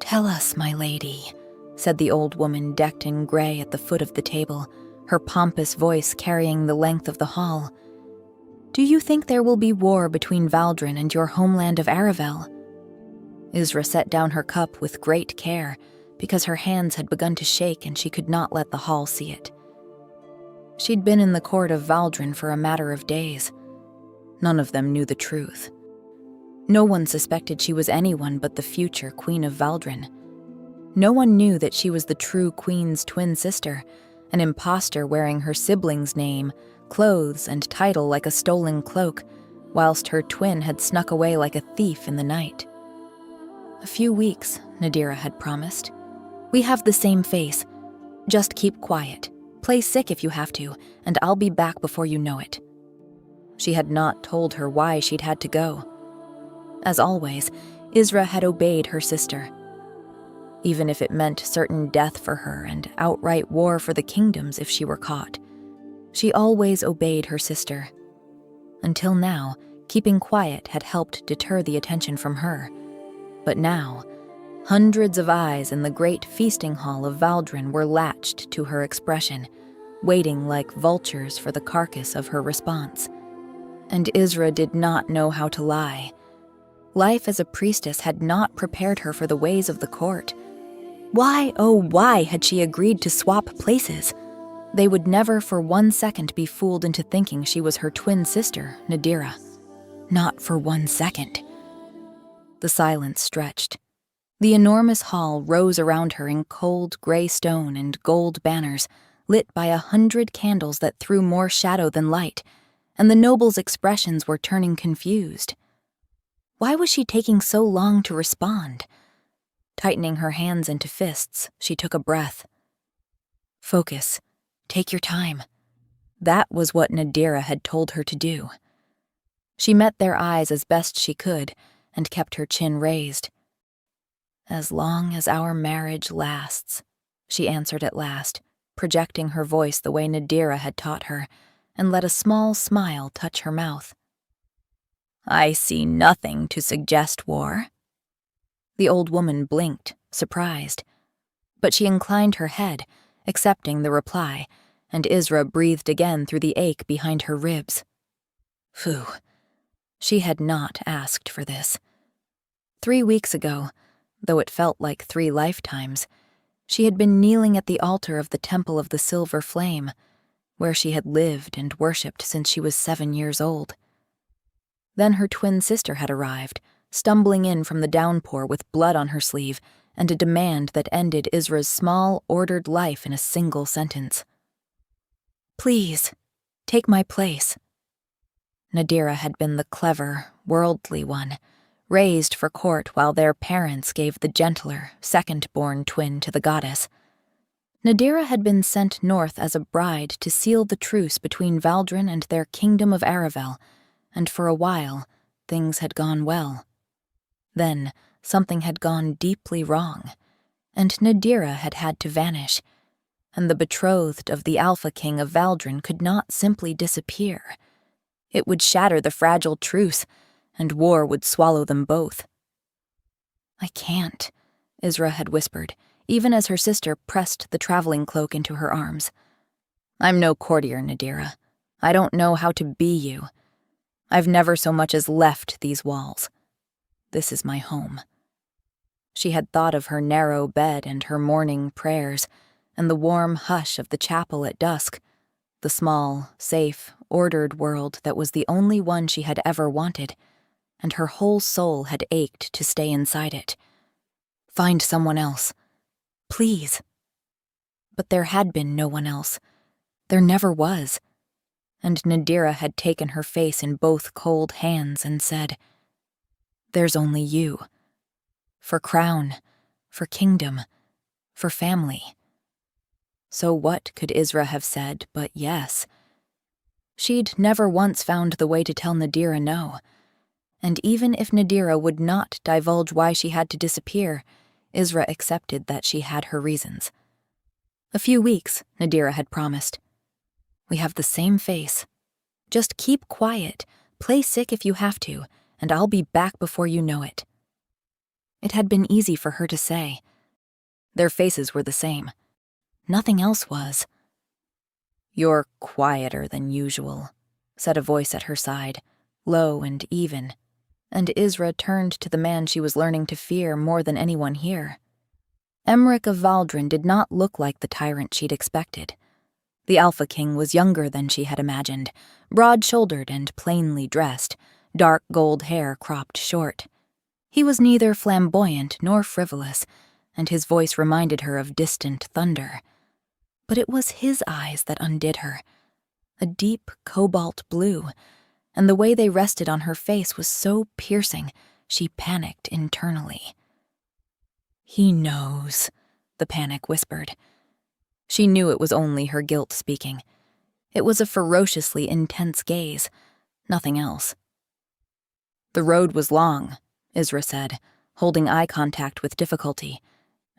"Tell us, my lady," said the old woman decked in gray at the foot of the table, her pompous voice carrying the length of the hall. "Do you think there will be war between Valdrin and your homeland of Aravel?" Isra set down her cup with great care, because her hands had begun to shake and she could not let the hall see it. She'd been in the court of Valdrin for a matter of days. None of them knew the truth. No one suspected she was anyone but the future Queen of Valdrin. No one knew that she was the true Queen's twin sister, an imposter wearing her sibling's name, clothes, and title like a stolen cloak, whilst her twin had snuck away like a thief in the night. "A few weeks," Nadira had promised. "We have the same face. Just keep quiet. Play sick if you have to, and I'll be back before you know it." She had not told her why she'd had to go. As always, Isra had obeyed her sister. Even if it meant certain death for her and outright war for the kingdoms if she were caught. She always obeyed her sister. Until now, keeping quiet had helped deter the attention from her. But now, hundreds of eyes in the great feasting hall of Valdrin were latched to her expression, waiting like vultures for the carcass of her response. And Isra did not know how to lie. Life as a priestess had not prepared her for the ways of the court. Why, oh why, had she agreed to swap places? They would never for 1 second be fooled into thinking she was her twin sister, Nadira. Not for 1 second. The silence stretched. The enormous hall rose around her in cold gray stone and gold banners, lit by 100 candles that threw more shadow than light, and the nobles' expressions were turning confused. Why was she taking so long to respond? Tightening her hands into fists, she took a breath. Focus. Take your time. That was what Nadira had told her to do. She met their eyes as best she could and kept her chin raised. "As long as our marriage lasts," she answered at last, projecting her voice the way Nadira had taught her, and let a small smile touch her mouth. "I see nothing to suggest war." The old woman blinked, surprised. But she inclined her head, accepting the reply, and Isra breathed again through the ache behind her ribs. Phew. She had not asked for this. 3 weeks ago, though it felt like 3 lifetimes, she had been kneeling at the altar of the Temple of the Silver Flame, where she had lived and worshipped since she was 7 years old. Then her twin sister had arrived, stumbling in from the downpour with blood on her sleeve and a demand that ended Isra's small, ordered life in a single sentence. "Please, take my place." Nadira had been the clever, worldly one, raised for court while their parents gave the gentler, second-born twin to the goddess. Nadira had been sent north as a bride to seal the truce between Valdrin and their kingdom of Aravel, and for a while, things had gone well. Then, something had gone deeply wrong, and Nadira had had to vanish, and the betrothed of the Alpha King of Valdrin could not simply disappear. It would shatter the fragile truce, and war would swallow them both. "I can't," Isra had whispered, even as her sister pressed the traveling cloak into her arms. "I'm no courtier, Nadira. I don't know how to be you. I've never so much as left these walls. This is my home." She had thought of her narrow bed and her morning prayers, and the warm hush of the chapel at dusk, the small, safe, ordered world that was the only one she had ever wanted, and her whole soul had ached to stay inside it. Find someone else. Please. But there had been no one else. There never was. And Nadira had taken her face in both cold hands and said, "There's only you. For crown, for kingdom, for family." So what could Isra have said but yes? She'd never once found the way to tell Nadira no. And even if Nadira would not divulge why she had to disappear, Isra accepted that she had her reasons. "A few weeks," Nadira had promised. "We have the same face. Just keep quiet, play sick if you have to, and I'll be back before you know it." It had been easy for her to say. Their faces were the same. Nothing else was. "You're quieter than usual," said a voice at her side, low and even, and Isra turned to the man she was learning to fear more than anyone here. Emmerich of Valdrin did not look like the tyrant she'd expected. The Alpha King was younger than she had imagined, broad-shouldered and plainly dressed, dark gold hair cropped short. He was neither flamboyant nor frivolous, and his voice reminded her of distant thunder. But it was his eyes that undid her, a deep cobalt blue, and the way they rested on her face was so piercing, she panicked internally. "He knows," the panic whispered. She knew it was only her guilt speaking. It was a ferociously intense gaze, nothing else. "The road was long," Isra said, holding eye contact with difficulty,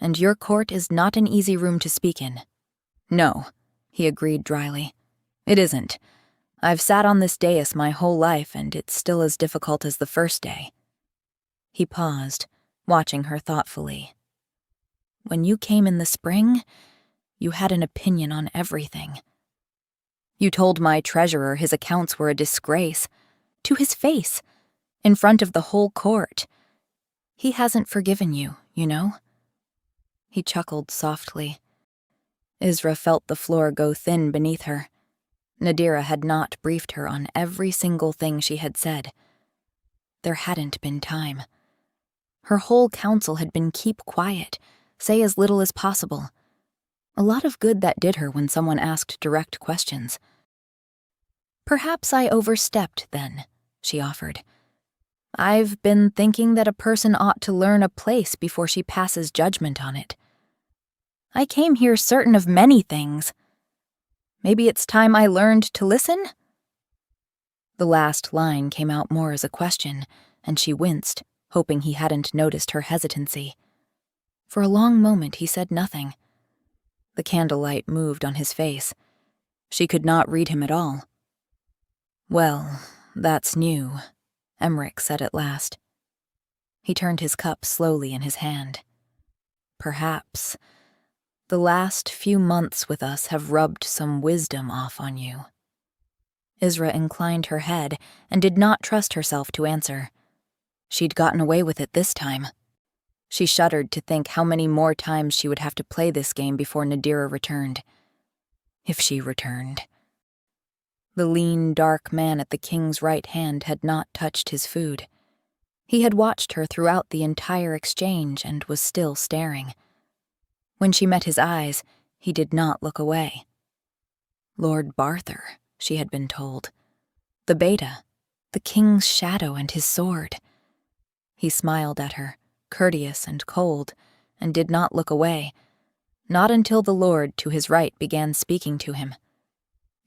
"and your court is not an easy room to speak in." "No," he agreed dryly. "It isn't. I've sat on this dais my whole life, and it's still as difficult as the first day." He paused, watching her thoughtfully. "When you came in the spring, you had an opinion on everything. You told my treasurer his accounts were a disgrace, to his face, in front of the whole court. He hasn't forgiven you, you know." He chuckled softly. Isra felt the floor go thin beneath her. Nadira had not briefed her on every single thing she had said. There hadn't been time. Her whole counsel had been keep quiet, say as little as possible. A lot of good that did her when someone asked direct questions. "Perhaps I overstepped then," she offered. "I've been thinking that a person ought to learn a place before she passes judgment on it. I came here certain of many things. Maybe it's time I learned to listen?" The last line came out more as a question, and she winced, hoping he hadn't noticed her hesitancy. For a long moment he said nothing. The candlelight moved on his face. She could not read him at all. "Well, that's new," Emmerich said at last. He turned his cup slowly in his hand. "Perhaps the last few months with us have rubbed some wisdom off on you." Isra inclined her head and did not trust herself to answer. She'd gotten away with it this time. She shuddered to think how many more times she would have to play this game before Nadira returned. If she returned. The lean, dark man at the king's right hand had not touched his food. He had watched her throughout the entire exchange and was still staring. When she met his eyes, he did not look away. Lord Barthur, she had been told. The beta, the king's shadow and his sword. He smiled at her, courteous and cold, and did not look away, not until the lord to his right began speaking to him.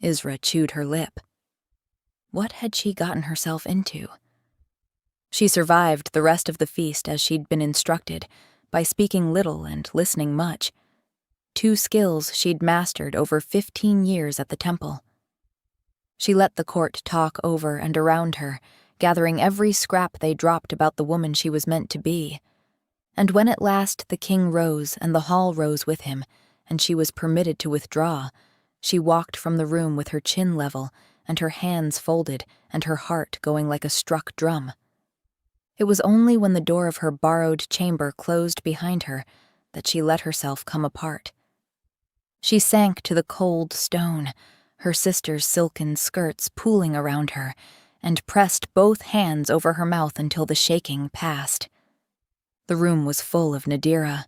Isra chewed her lip. What had she gotten herself into? She survived the rest of the feast as she'd been instructed, by speaking little and listening much. 2 skills she'd mastered over 15 years at the temple. She let the court talk over and around her, gathering every scrap they dropped about the woman she was meant to be. And when at last the king rose and the hall rose with him, and she was permitted to withdraw, she walked from the room with her chin level and her hands folded and her heart going like a struck drum. It was only when the door of her borrowed chamber closed behind her that she let herself come apart. She sank to the cold stone, her sister's silken skirts pooling around her, and pressed both hands over her mouth until the shaking passed. The room was full of Nadira.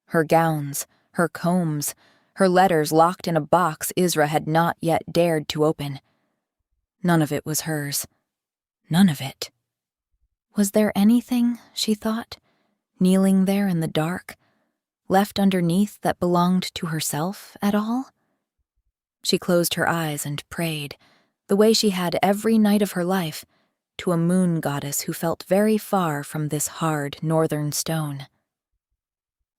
Her gowns, her combs, her letters locked in a box Isra had not yet dared to open. None of it was hers. None of it. Was there anything, she thought, kneeling there in the dark, left underneath that belonged to herself at all? She closed her eyes and prayed, the way she had every night of her life, to a moon goddess who felt very far from this hard northern stone.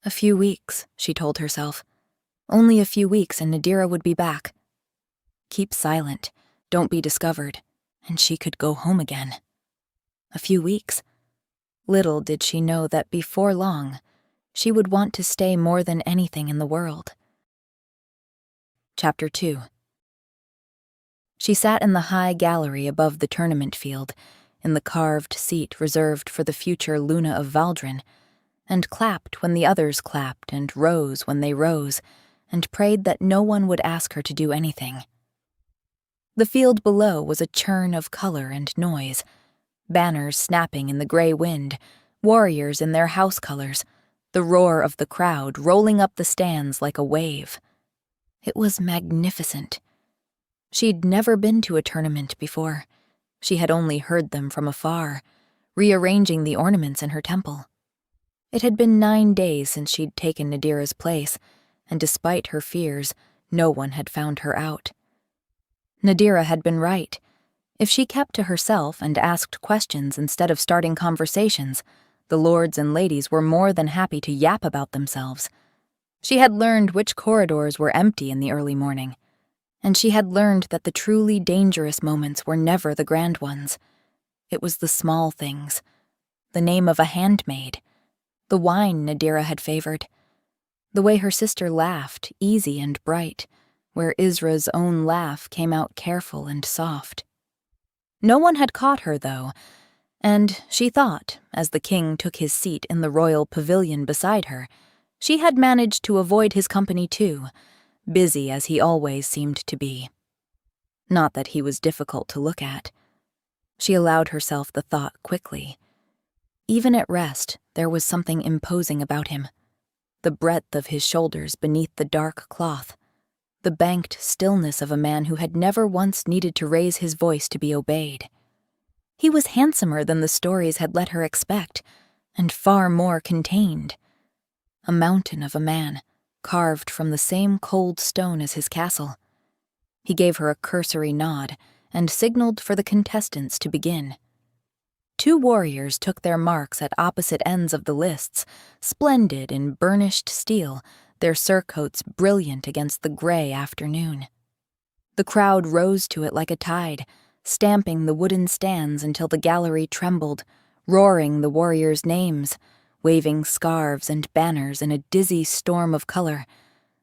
A few weeks, she told herself. Only a few weeks and Nadira would be back. Keep silent, don't be discovered, and she could go home again. A few weeks. Little did she know that before long, she would want to stay more than anything in the world. Chapter 2. She sat in the high gallery above the tournament field, in the carved seat reserved for the future Luna of Valdrin, and clapped when the others clapped and rose when they rose, and prayed that no one would ask her to do anything. The field below was a churn of color and noise, banners snapping in the gray wind, warriors in their house colors, the roar of the crowd rolling up the stands like a wave. It was magnificent. She'd never been to a tournament before. She had only heard them from afar, rearranging the ornaments in her temple. It had been 9 days since she'd taken Nadira's place, and despite her fears, no one had found her out. Nadira had been right. If she kept to herself and asked questions instead of starting conversations, the lords and ladies were more than happy to yap about themselves. She had learned which corridors were empty in the early morning, and she had learned that the truly dangerous moments were never the grand ones. It was the small things, the name of a handmaid, the wine Nadira had favored, the way her sister laughed, easy and bright, where Isra's own laugh came out careful and soft. No one had caught her, though, and she thought, as the king took his seat in the royal pavilion beside her, she had managed to avoid his company too, busy as he always seemed to be. Not that he was difficult to look at. She allowed herself the thought quickly. Even at rest, there was something imposing about him. The breadth of his shoulders beneath the dark cloth, the banked stillness of a man who had never once needed to raise his voice to be obeyed. He was handsomer than the stories had let her expect, and far more contained. A mountain of a man, carved from the same cold stone as his castle. He gave her a cursory nod and signaled for the contestants to begin. 2 warriors took their marks at opposite ends of the lists, splendid in burnished steel, their surcoats brilliant against the gray afternoon. The crowd rose to it like a tide, stamping the wooden stands until the gallery trembled, roaring the warriors' names, waving scarves and banners in a dizzy storm of color,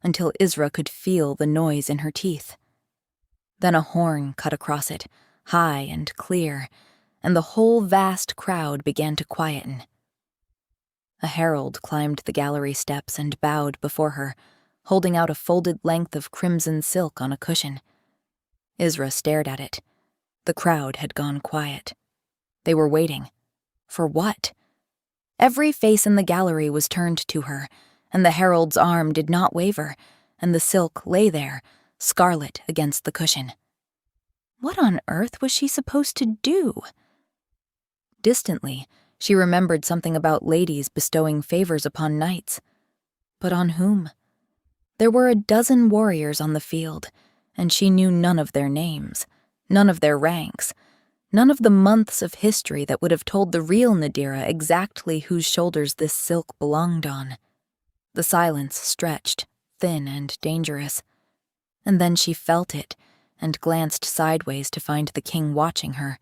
until Isra could feel the noise in her teeth. Then a horn cut across it, high and clear, and the whole vast crowd began to quieten. A herald climbed the gallery steps and bowed before her, holding out a folded length of crimson silk on a cushion. Isra stared at it. The crowd had gone quiet. They were waiting. For what? Every face in the gallery was turned to her, and the herald's arm did not waver, and the silk lay there, scarlet against the cushion. What on earth was she supposed to do? Distantly, she remembered something about ladies bestowing favors upon knights. But on whom? There were a dozen warriors on the field, and she knew none of their names, none of their ranks, none of the months of history that would have told the real Nadira exactly whose shoulders this silk belonged on. The silence stretched, thin and dangerous. And then she felt it, and glanced sideways to find the king watching her,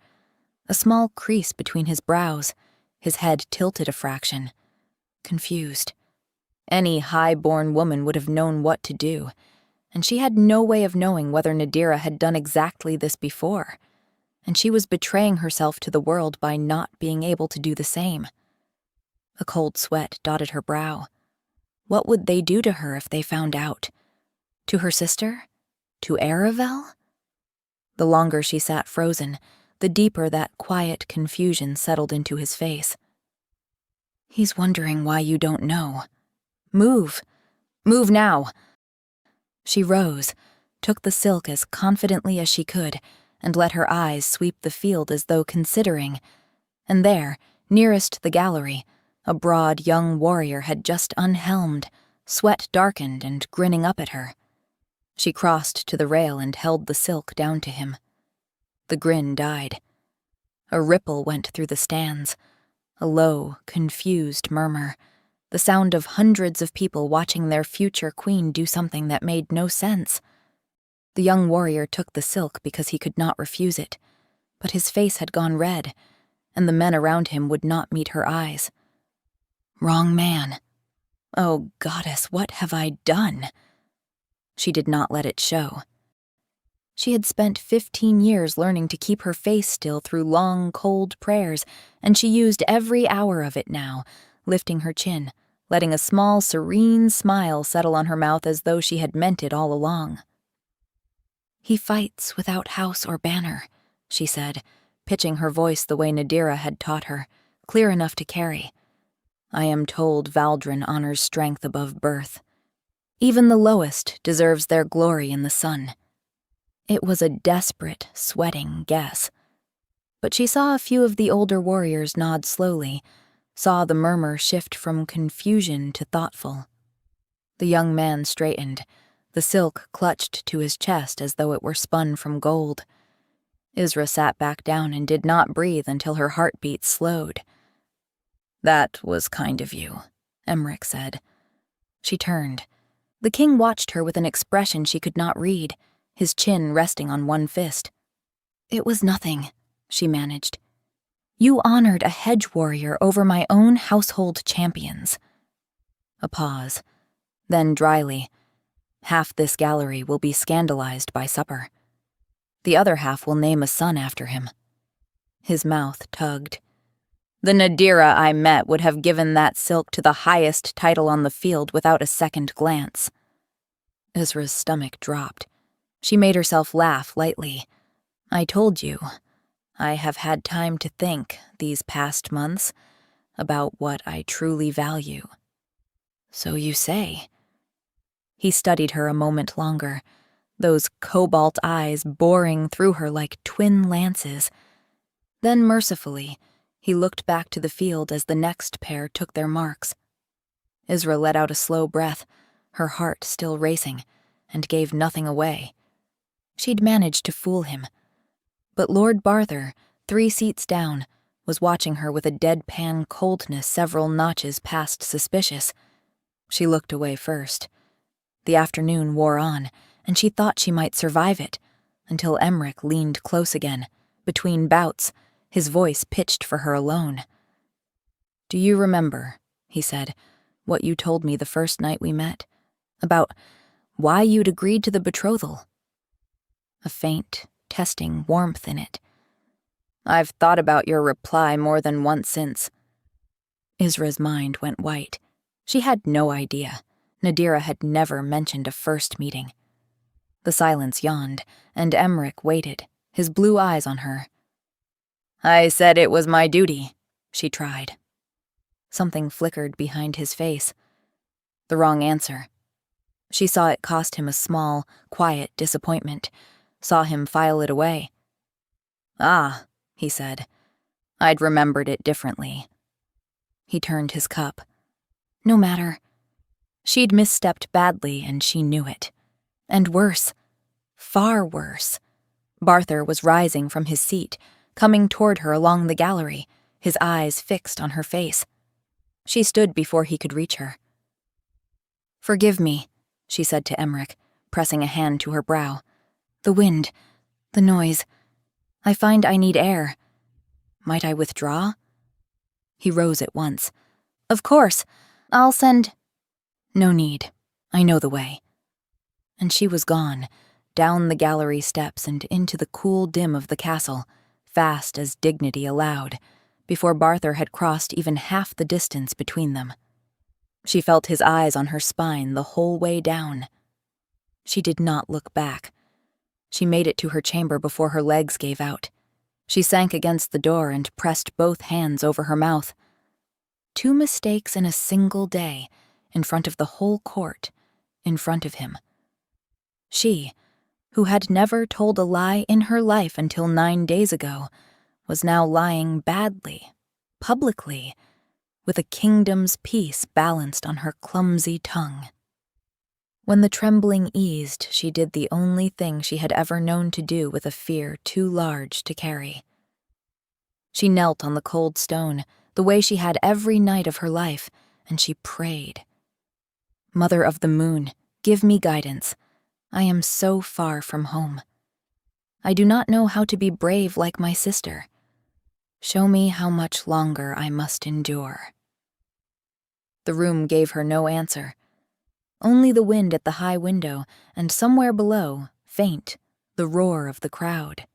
a small crease between his brows, his head tilted a fraction, confused. Any high-born woman would have known what to do, and she had no way of knowing whether Nadira had done exactly this before, and she was betraying herself to the world by not being able to do the same. A cold sweat dotted her brow. What would they do to her if they found out? To her sister? To Aravel? The longer she sat frozen, the deeper that quiet confusion settled into his face. He's wondering why you don't know. Move. Move now. She rose, took the silk as confidently as she could, and let her eyes sweep the field as though considering. And there, nearest the gallery, a broad young warrior had just unhelmed, sweat darkened and grinning up at her. She crossed to the rail and held the silk down to him. The grin died. A ripple went through the stands, a low, confused murmur, the sound of hundreds of people watching their future queen do something that made no sense. The young warrior took the silk because he could not refuse it, but his face had gone red, and the men around him would not meet her eyes. Wrong man. Oh, goddess, what have I done? She did not let it show. She had spent 15 years learning to keep her face still through long, cold prayers, and she used every hour of it now, lifting her chin, letting a small, serene smile settle on her mouth as though she had meant it all along. He fights without house or banner, she said, pitching her voice the way Nadira had taught her, clear enough to carry. I am told Valdrin honors strength above birth. Even the lowest deserves their glory in the sun. It was a desperate, sweating guess. But she saw a few of the older warriors nod slowly, saw the murmur shift from confusion to thoughtful. The young man straightened, the silk clutched to his chest as though it were spun from gold. Isra sat back down and did not breathe until her heartbeat slowed. That was kind of you, Emmerich said. She turned. The king watched her with an expression she could not read, his chin resting on one fist. It was nothing, she managed. You honored a hedge warrior over my own household champions. A pause. Then dryly, half this gallery will be scandalized by supper. The other half will name a son after him. His mouth tugged. The Nadira I met would have given that silk to the highest title on the field without a second glance. Isra's stomach dropped. She made herself laugh lightly. I told you, I have had time to think these past months about what I truly value. So you say. He studied her a moment longer, those cobalt eyes boring through her like twin lances. Then mercifully, he looked back to the field as the next pair took their marks. Isra let out a slow breath, her heart still racing, and gave nothing away. She'd managed to fool him. But Lord Barther, 3 seats down, was watching her with a deadpan coldness several notches past suspicious. She looked away first. The afternoon wore on, and she thought she might survive it, until Emmerich leaned close again, between bouts, his voice pitched for her alone. Do you remember, he said, what you told me the first night we met? About why you'd agreed to the betrothal? A faint, testing warmth in it. I've thought about your reply more than once since. Isra's mind went white. She had no idea. Nadira had never mentioned a first meeting. The silence yawned, and Emmerich waited, his blue eyes on her. I said it was my duty, she tried. Something flickered behind his face. The wrong answer. She saw it cost him a small, quiet disappointment, saw him file it away. Ah, he said. I'd remembered it differently. He turned his cup. No matter. She'd misstepped badly, and she knew it. And worse. Far worse. Barther was rising from his seat, coming toward her along the gallery, his eyes fixed on her face. She stood before he could reach her. Forgive me, she said to Emmerich, pressing a hand to her brow. The wind, the noise. I find I need air. Might I withdraw? He rose at once. Of course. I'll send... No need. I know the way. And she was gone, down the gallery steps and into the cool dim of the castle, fast as dignity allowed, before Barther had crossed even half the distance between them. She felt his eyes on her spine the whole way down. She did not look back. She made it to her chamber before her legs gave out. She sank against the door and pressed both hands over her mouth. 2 mistakes in a single day, in front of the whole court, in front of him. She, who had never told a lie in her life until 9 days ago, was now lying badly, publicly, with a kingdom's peace balanced on her clumsy tongue. When the trembling eased, she did the only thing she had ever known to do with a fear too large to carry. She knelt on the cold stone, the way she had every night of her life, and she prayed. Mother of the moon, give me guidance. I am so far from home. I do not know how to be brave like my sister. Show me how much longer I must endure." The room gave her no answer. Only the wind at the high window, and somewhere below, faint, the roar of the crowd.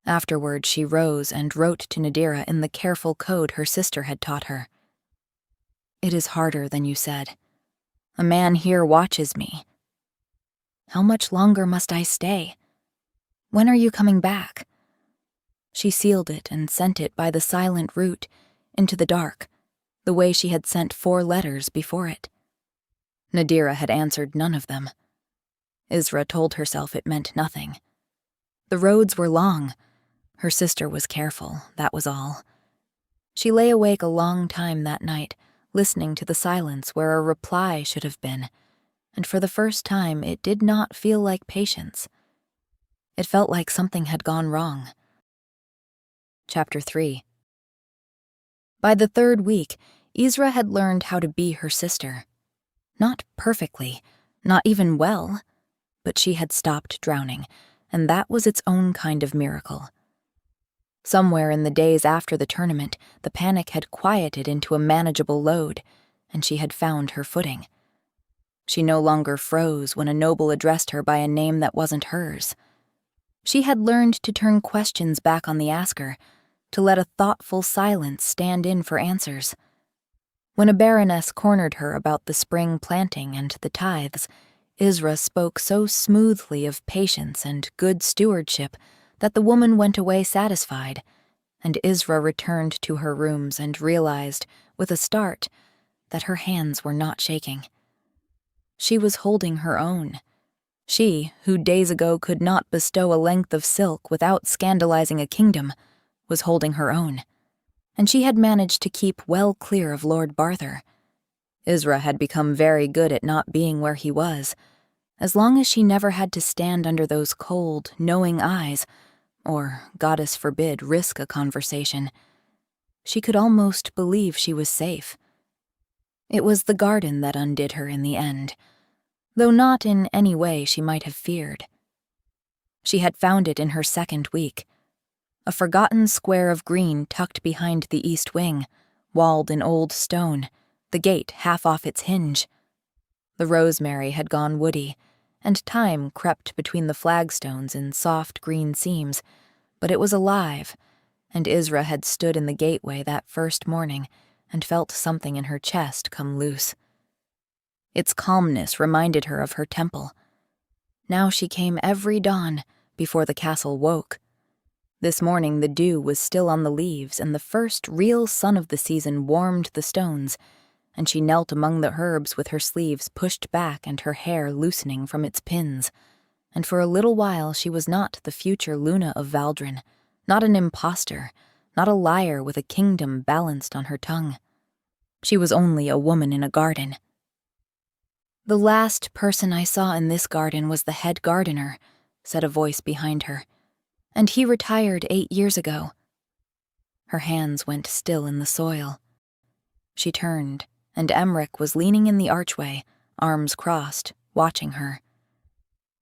Afterward, she rose and wrote to Nadira in the careful code her sister had taught her. "It is harder than you said. A man here watches me. How much longer must I stay? When are you coming back?" She sealed it and sent it by the silent route, into the dark, the way she had sent 4 letters before it. Nadira had answered none of them. Isra told herself it meant nothing. The roads were long. Her sister was careful, that was all. She lay awake a long time that night, listening to the silence where a reply should have been, and for the first time it did not feel like patience. It felt like something had gone wrong. Chapter 3. By the 3rd week, Isra had learned how to be her sister. Not perfectly, not even well, but she had stopped drowning, and that was its own kind of miracle. Somewhere in the days after the tournament, the panic had quieted into a manageable load, and she had found her footing. She no longer froze when a noble addressed her by a name that wasn't hers. She had learned to turn questions back on the asker, to let a thoughtful silence stand in for answers. When a baroness cornered her about the spring planting and the tithes, Isra spoke so smoothly of patience and good stewardship that the woman went away satisfied, and Isra returned to her rooms and realized, with a start, that her hands were not shaking. She was holding her own. She, who days ago could not bestow a length of silk without scandalizing a kingdom, was holding her own, and she had managed to keep well clear of Lord Barther. Isra had become very good at not being where he was. As long as she never had to stand under those cold, knowing eyes, or, goddess forbid, risk a conversation, she could almost believe she was safe. It was the garden that undid her in the end, though not in any way she might have feared. She had found it in her 2nd week, a forgotten square of green tucked behind the east wing, walled in old stone, the gate half off its hinge. The rosemary had gone woody, and time crept between the flagstones in soft green seams, but it was alive, and Isra had stood in the gateway that first morning and felt something in her chest come loose. Its calmness reminded her of her temple. Now she came every dawn, before the castle woke. This morning the dew was still on the leaves, and the first real sun of the season warmed the stones, and she knelt among the herbs with her sleeves pushed back and her hair loosening from its pins, and for a little while she was not the future Luna of Valdrin, not an impostor, not a liar with a kingdom balanced on her tongue. She was only a woman in a garden. "The last person I saw in this garden was the head gardener," said a voice behind her, "and he retired 8 years ago." Her hands went still in the soil. She turned, and Emmerich was leaning in the archway, arms crossed, watching her.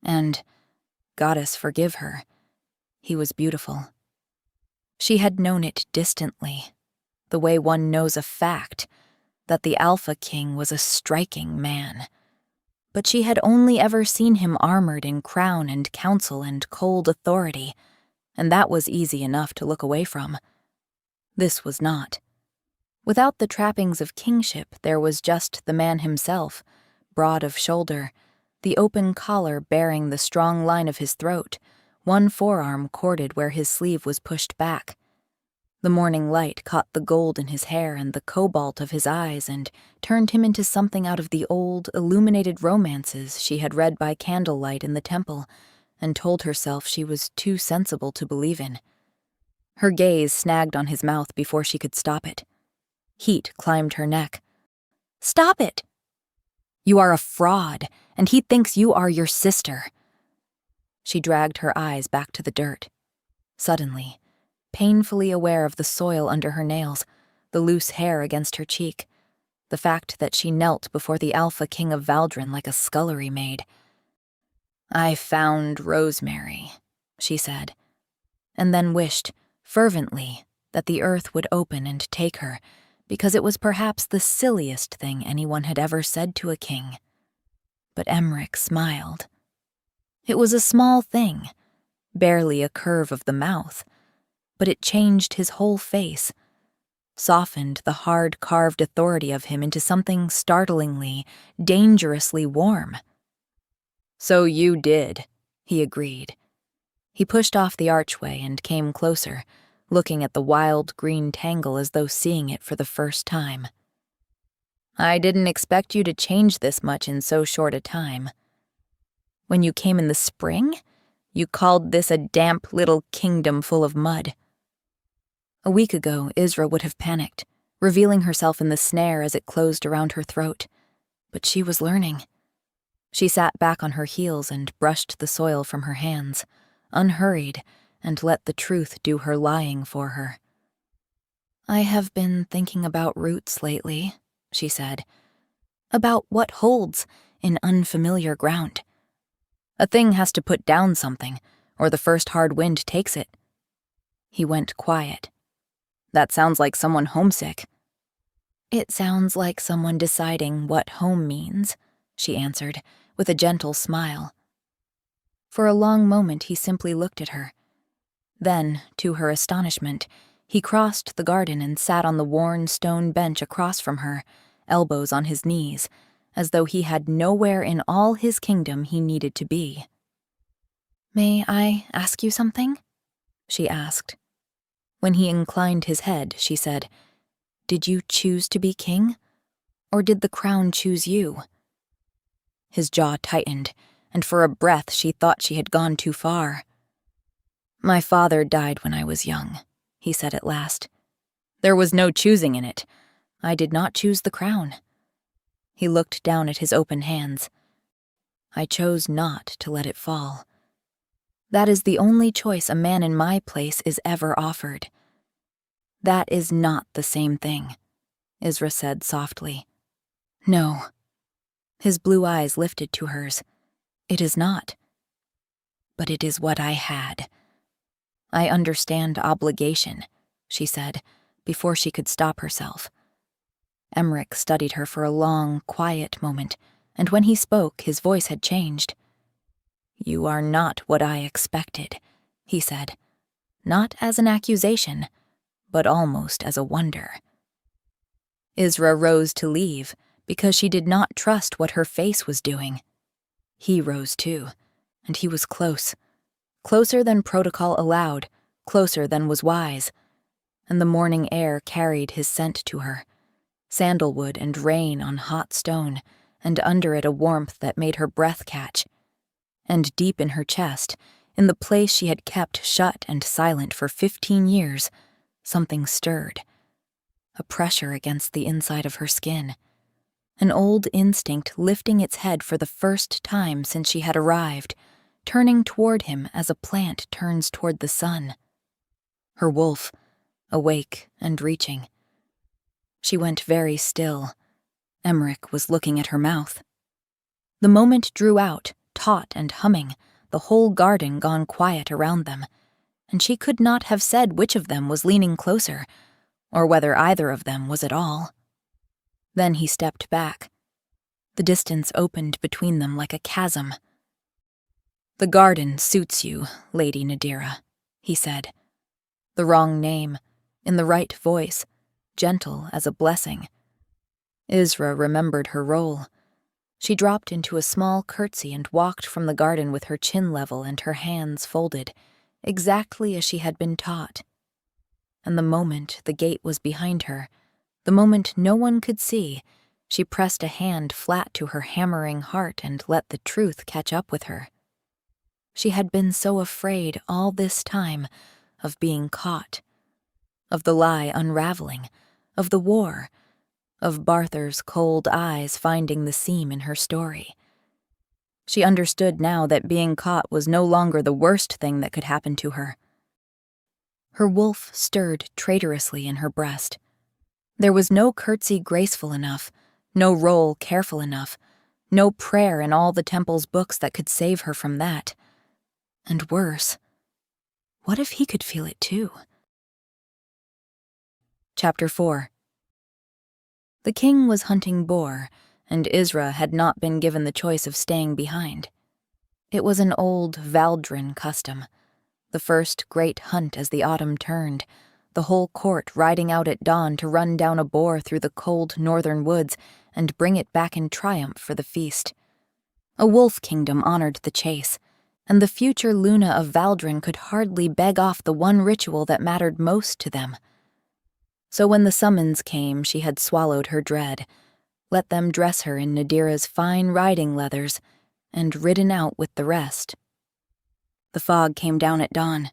And, goddess forgive her, he was beautiful. She had known it distantly, the way one knows a fact, that the Alpha King was a striking man. But she had only ever seen him armored in crown and counsel and cold authority, and that was easy enough to look away from. This was not. Without the trappings of kingship, there was just the man himself, broad of shoulder, the open collar bearing the strong line of his throat, one forearm corded where his sleeve was pushed back. The morning light caught the gold in his hair and the cobalt of his eyes and turned him into something out of the old, illuminated romances she had read by candlelight in the temple and told herself she was too sensible to believe in. Her gaze snagged on his mouth before she could stop it. Heat climbed her neck. "Stop it! You are a fraud, and he thinks you are your sister." She dragged her eyes back to the dirt. Suddenly, painfully aware of the soil under her nails, the loose hair against her cheek, the fact that she knelt before the Alpha King of Valdrin like a scullery maid. "I found rosemary," she said, and then wished, fervently, that the earth would open and take her, because it was perhaps the silliest thing anyone had ever said to a king. But Emmerich smiled. It was a small thing, barely a curve of the mouth, but it changed his whole face, softened the hard carved authority of him into something startlingly, dangerously warm. "So you did," he agreed. He pushed off the archway and came closer, looking at the wild green tangle as though seeing it for the first time. "I didn't expect you to change this much in so short a time. When you came in the spring, you called this a damp little kingdom full of mud." A week ago, Isra would have panicked, revealing herself in the snare as it closed around her throat. But she was learning. She sat back on her heels and brushed the soil from her hands, unhurried, and let the truth do her lying for her. "I have been thinking about roots lately," she said. "About what holds in unfamiliar ground. A thing has to put down something, or the first hard wind takes it." He went quiet. "That sounds like someone homesick." "It sounds like someone deciding what home means," she answered, with a gentle smile. For a long moment he simply looked at her. Then, to her astonishment, he crossed the garden and sat on the worn stone bench across from her, elbows on his knees, as though he had nowhere in all his kingdom he needed to be. "May I ask you something?" she asked. When he inclined his head, she said, "Did you choose to be king? Or did the crown choose you?" His jaw tightened, and for a breath she thought she had gone too far. "My father died when I was young," he said at last. "There was no choosing in it. I did not choose the crown." He looked down at his open hands. "I chose not to let it fall. That is the only choice a man in my place is ever offered." "That is not the same thing," Isra said softly. "No." His blue eyes lifted to hers. "It is not. But it is what I had. I understand obligation," she said, before she could stop herself. Emmerich studied her for a long, quiet moment, and when he spoke, his voice had changed. "You are not what I expected," he said, not as an accusation, but almost as a wonder. Isra rose to leave because she did not trust what her face was doing. He rose too, and he was close. Closer than protocol allowed, closer than was wise, and the morning air carried his scent to her. Sandalwood and rain on hot stone, and under it a warmth that made her breath catch. And deep in her chest, in the place she had kept shut and silent for 15 years, something stirred. A pressure against the inside of her skin. An old instinct lifting its head for the first time since she had arrived, turning toward him as a plant turns toward the sun. Her wolf, awake and reaching. She went very still. Emmerich was looking at her mouth. The moment drew out, taut and humming, the whole garden gone quiet around them, and she could not have said which of them was leaning closer, or whether either of them was at all. Then he stepped back. The distance opened between them like a chasm. "The garden suits you, Lady Nadira," he said. The wrong name, in the right voice, gentle as a blessing. Isra remembered her role. She dropped into a small curtsy and walked from the garden with her chin level and her hands folded, exactly as she had been taught. And the moment the gate was behind her, the moment no one could see, she pressed a hand flat to her hammering heart and let the truth catch up with her. She had been so afraid all this time of being caught, of the lie unraveling, of the war, of Barther's cold eyes finding the seam in her story. She understood now that being caught was no longer the worst thing that could happen to her. Her wolf stirred traitorously in her breast. There was no curtsy graceful enough, no roll careful enough, no prayer in all the temple's books that could save her from that. And worse, what if he could feel it too? Chapter 4. The king was hunting boar, and Isra had not been given the choice of staying behind. It was an old Valdrin custom, the first great hunt as the autumn turned, the whole court riding out at dawn to run down a boar through the cold northern woods and bring it back in triumph for the feast. A wolf kingdom honored the chase, and the future Luna of Valdrin could hardly beg off the one ritual that mattered most to them. So when the summons came, she had swallowed her dread, let them dress her in Nadira's fine riding leathers, and ridden out with the rest. The fog came down at dawn.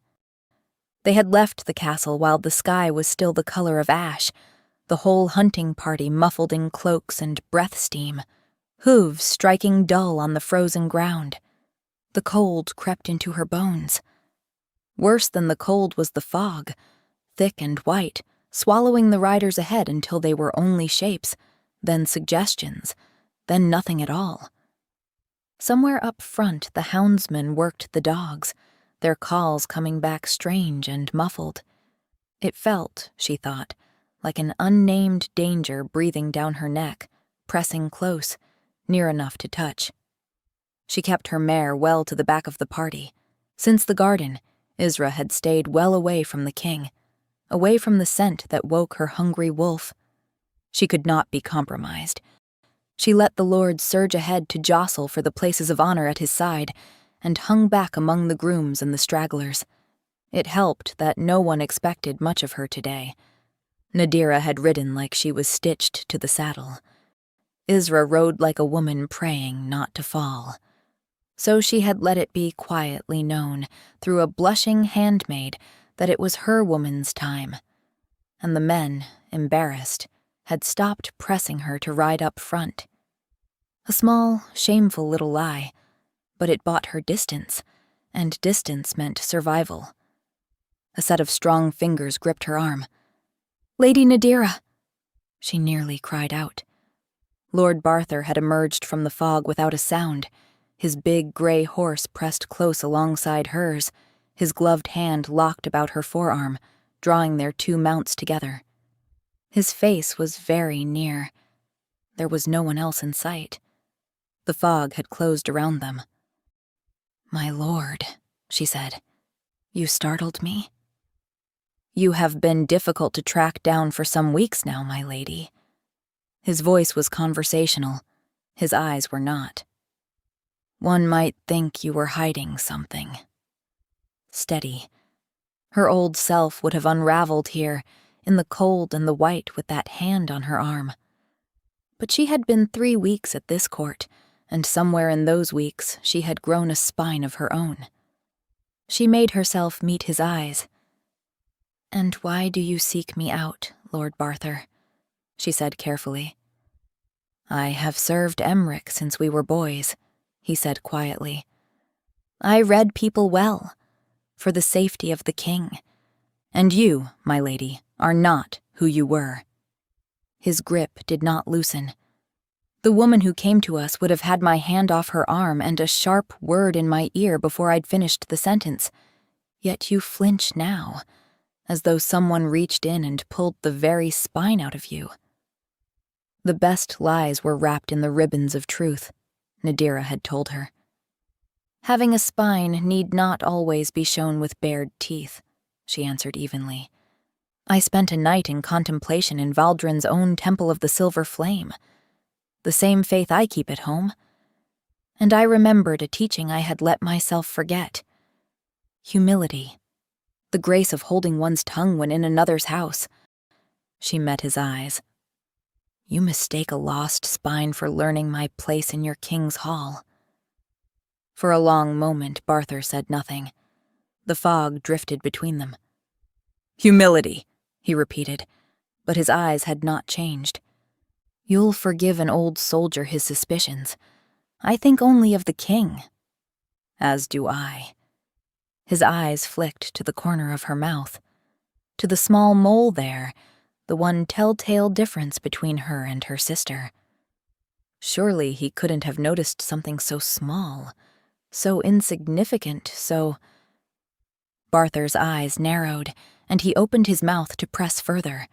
They had left the castle while the sky was still the color of ash, the whole hunting party muffled in cloaks and breath steam, hooves striking dull on the frozen ground. The cold crept into her bones. Worse than the cold was the fog, thick and white, swallowing the riders ahead until they were only shapes, then suggestions, then nothing at all. Somewhere up front the houndsmen worked the dogs, their calls coming back strange and muffled. It felt, she thought, like an unnamed danger breathing down her neck, pressing close, near enough to touch. She kept her mare well to the back of the party. Since the garden, Isra had stayed well away from the king, away from the scent that woke her hungry wolf. She could not be compromised. She let the lord surge ahead to jostle for the places of honor at his side, and hung back among the grooms and the stragglers. It helped that no one expected much of her today. Nadira had ridden like she was stitched to the saddle. Isra rode like a woman praying not to fall. So she had let it be quietly known, through a blushing handmaid, that it was her woman's time. And the men, embarrassed, had stopped pressing her to ride up front. A small, shameful little lie, but it bought her distance, and distance meant survival. A set of strong fingers gripped her arm. "Lady Nadira!" She nearly cried out. Lord Barthur had emerged from the fog without a sound, his big gray horse pressed close alongside hers, his gloved hand locked about her forearm, drawing their two mounts together. His face was very near. There was no one else in sight. The fog had closed around them. "My lord," she said, "you startled me." "You have been difficult to track down for some weeks now, my lady." His voice was conversational. His eyes were not. "One might think you were hiding something." Steady. Her old self would have unraveled here, in the cold and the white with that hand on her arm. But she had been 3 weeks at this court, and somewhere in those weeks she had grown a spine of her own. She made herself meet his eyes. "And why do you seek me out, Lord Barthur?" she said carefully. "I have served Emmerich since we were boys," he said quietly. "I read people well, for the safety of the king. And you, my lady, are not who you were." His grip did not loosen. The woman who came to us would have had my hand off her arm and a sharp word in my ear before I'd finished the sentence. Yet you flinch now, as though someone reached in and pulled the very spine out of you. The best lies were wrapped in the ribbons of truth, Nadira had told her. Having a spine need not always be shown with bared teeth, she answered evenly. I spent a night in contemplation in Valdrin's own Temple of the Silver Flame, the same faith I keep at home, and I remembered a teaching I had let myself forget. Humility, the grace of holding one's tongue when in another's house. She met his eyes. You mistake a lost spine for learning my place in your king's hall. For a long moment, Barthur said nothing. The fog drifted between them. Humility, he repeated, but his eyes had not changed. You'll forgive an old soldier his suspicions. I think only of the king. As do I. His eyes flicked to the corner of her mouth, to the small mole there, the one telltale difference between her and her sister. Surely he couldn't have noticed something so small, so insignificant, so... Barthur's eyes narrowed, and he opened his mouth to press further.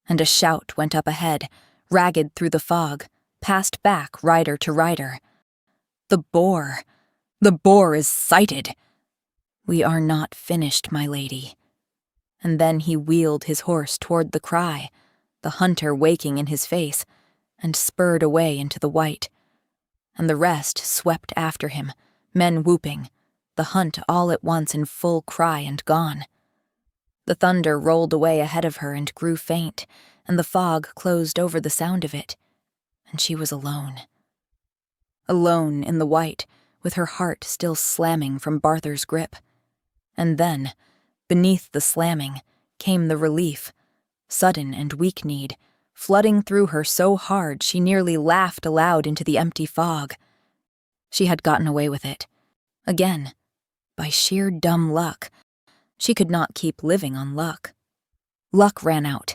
and a shout went up ahead, ragged through the fog, passed back rider to rider. The boar! The boar is sighted! We are not finished, my lady. And then he wheeled his horse toward the cry, the hunter waking in his face, and spurred away into the white. And the rest swept after him, men whooping, the hunt all at once in full cry and gone. The thunder rolled away ahead of her and grew faint, and the fog closed over the sound of it, and she was alone. Alone in the white, with her heart still slamming from Barther's grip. And then, beneath the slamming, came the relief, sudden and weak-kneed, flooding through her so hard she nearly laughed aloud into the empty fog. She had gotten away with it. Again, by sheer dumb luck. She could not keep living on luck. Luck ran out.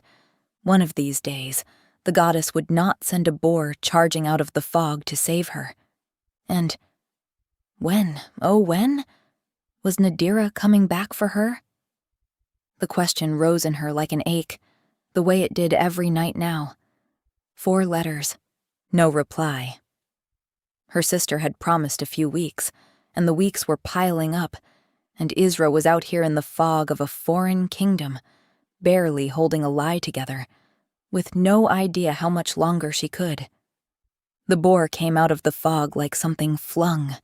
One of these days, the goddess would not send a boar charging out of the fog to save her. And when, oh when, was Nadira coming back for her? The question rose in her like an ache, the way it did every night now. 4 letters, no reply. Her sister had promised a few weeks, and the weeks were piling up, and Isra was out here in the fog of a foreign kingdom, barely holding a lie together, with no idea how much longer she could. The boar came out of the fog like something flung.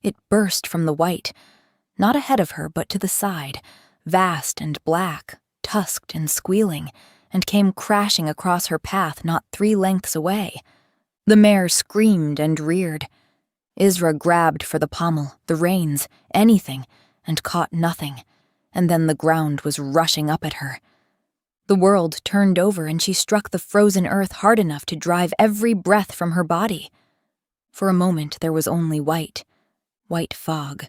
It burst from the white, not ahead of her but to the side, vast and black, tusked and squealing, and came crashing across her path not 3 lengths away. The mare screamed and reared. Isra grabbed for the pommel, the reins, anything, and caught nothing, and then the ground was rushing up at her. The world turned over and she struck the frozen earth hard enough to drive every breath from her body. For a moment there was only white fog,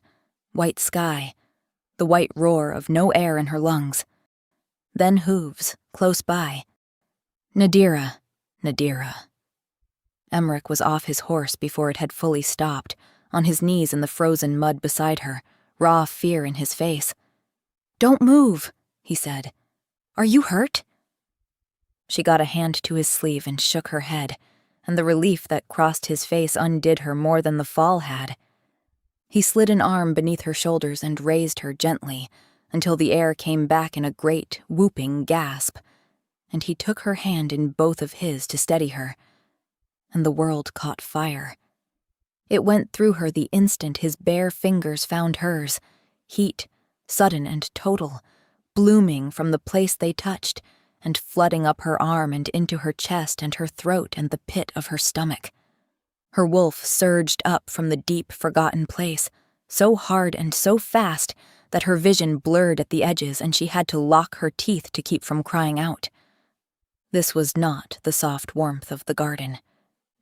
white sky, the white roar of no air in her lungs. Then hooves, close by. Nadira, Nadira. Emmerich was off his horse before it had fully stopped, on his knees in the frozen mud beside her, raw fear in his face. "Don't move," he said. "Are you hurt?" She got a hand to his sleeve and shook her head, and the relief that crossed his face undid her more than the fall had. He slid an arm beneath her shoulders and raised her gently, until the air came back in a great, whooping gasp, and he took her hand in both of his to steady her, and the world caught fire. It went through her the instant his bare fingers found hers, heat, sudden and total, blooming from the place they touched, and flooding up her arm and into her chest and her throat and the pit of her stomach. Her wolf surged up from the deep, forgotten place, so hard and so fast that her vision blurred at the edges and she had to lock her teeth to keep from crying out. This was not the soft warmth of the garden.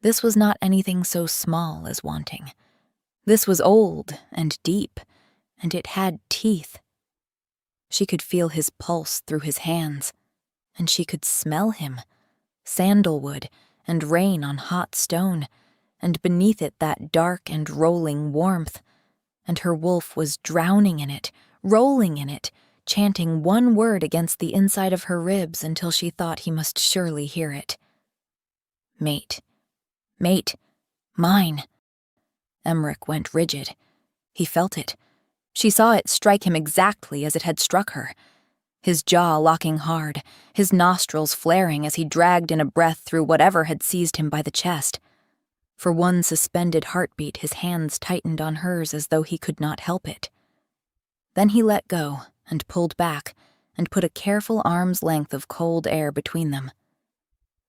This was not anything so small as wanting. This was old and deep, and it had teeth. She could feel his pulse through his hands, and she could smell him, sandalwood and rain on hot stone, and beneath it that dark and rolling warmth, and her wolf was drowning in it, rolling in it, chanting one word against the inside of her ribs until she thought he must surely hear it. Mate. Mate. Mine. Emmerich went rigid. He felt it. She saw it strike him exactly as it had struck her. His jaw locking hard, his nostrils flaring as he dragged in a breath through whatever had seized him by the chest. For one suspended heartbeat, his hands tightened on hers as though he could not help it. Then he let go and pulled back and put a careful arm's length of cold air between them.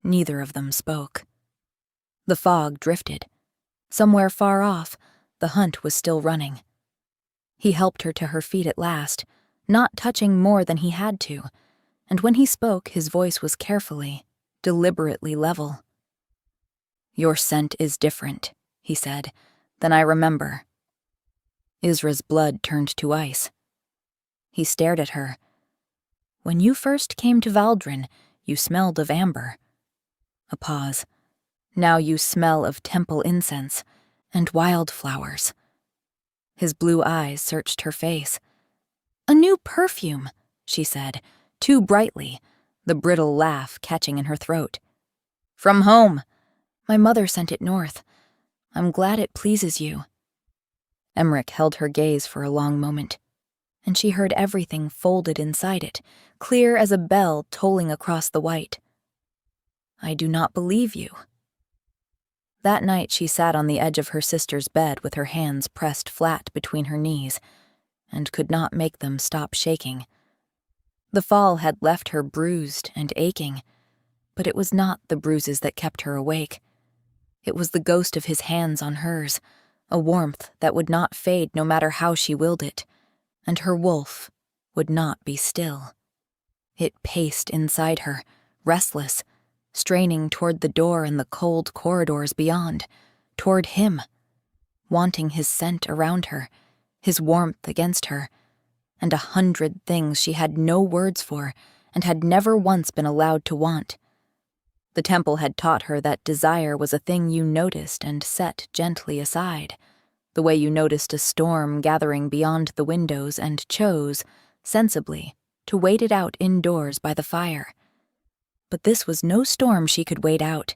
Neither of them spoke. The fog drifted. Somewhere far off, the hunt was still running. He helped her to her feet at last, not touching more than he had to, and when he spoke, his voice was carefully, deliberately level. "Your scent is different," he said, "than I remember." Isra's blood turned to ice. He stared at her. "When you first came to Valdrin, you smelled of amber." A pause. "Now you smell of temple incense and wildflowers." His blue eyes searched her face. "A new perfume," she said, too brightly, the brittle laugh catching in her throat. "From home. My mother sent it north. I'm glad it pleases you." Emmerich held her gaze for a long moment, and she heard everything folded inside it, clear as a bell tolling across the white. "I do not believe you." That night she sat on the edge of her sister's bed with her hands pressed flat between her knees, and could not make them stop shaking. The fall had left her bruised and aching, but it was not the bruises that kept her awake. It was the ghost of his hands on hers, a warmth that would not fade no matter how she willed it, and her wolf would not be still. It paced inside her, restless, straining toward the door and the cold corridors beyond, toward him, wanting his scent around her, his warmth against her, and 100 things she had no words for and had never once been allowed to want. The temple had taught her that desire was a thing you noticed and set gently aside, the way you noticed a storm gathering beyond the windows and chose, sensibly, to wait it out indoors by the fire. But this was no storm she could wait out.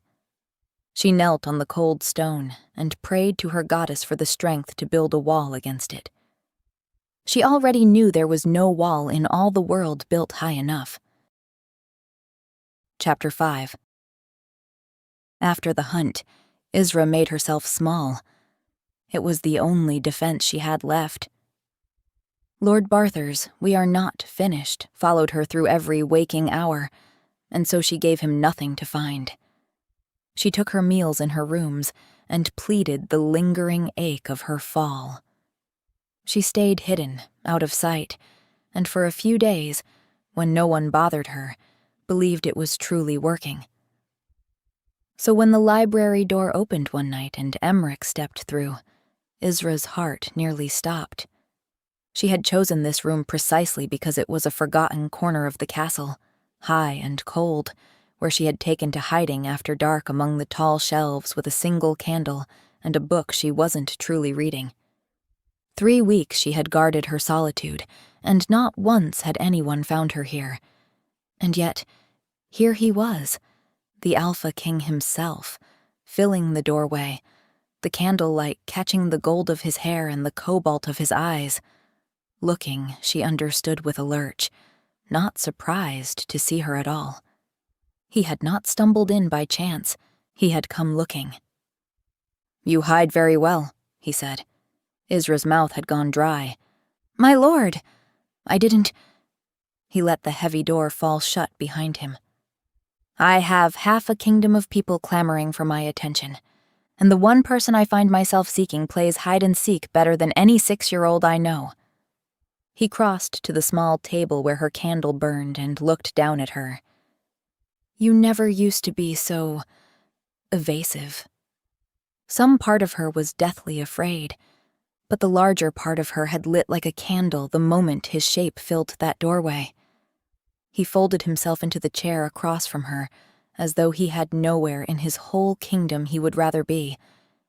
She knelt on the cold stone and prayed to her goddess for the strength to build a wall against it. She already knew there was no wall in all the world built high enough. Chapter 5. After the hunt, Isra made herself small. It was the only defense she had left. Lord Barthur's "We are not finished" followed her through every waking hour, and so she gave him nothing to find. She took her meals in her rooms and pleaded the lingering ache of her fall. She stayed hidden, out of sight, and for a few days, when no one bothered her, believed it was truly working. So when the library door opened one night and Emmerich stepped through, Isra's heart nearly stopped. She had chosen this room precisely because it was a forgotten corner of the castle, high and cold, where she had taken to hiding after dark among the tall shelves with a single candle and a book she wasn't truly reading. 3 weeks she had guarded her solitude, and not once had anyone found her here. And yet, here he was, the Alpha King himself, filling the doorway, the candlelight catching the gold of his hair and the cobalt of his eyes. Looking, she understood with a lurch, not surprised to see her at all. He had not stumbled in by chance. He had come looking. "You hide very well," he said. Isra's mouth had gone dry. "My lord, I didn't—" He let the heavy door fall shut behind him. "I have half a kingdom of people clamoring for my attention, and the one person I find myself seeking plays hide-and-seek better than any 6-year-old I know." He crossed to the small table where her candle burned and looked down at her. "You never used to be so evasive." Some part of her was deathly afraid, but the larger part of her had lit like a candle the moment his shape filled that doorway. He folded himself into the chair across from her, as though he had nowhere in his whole kingdom he would rather be,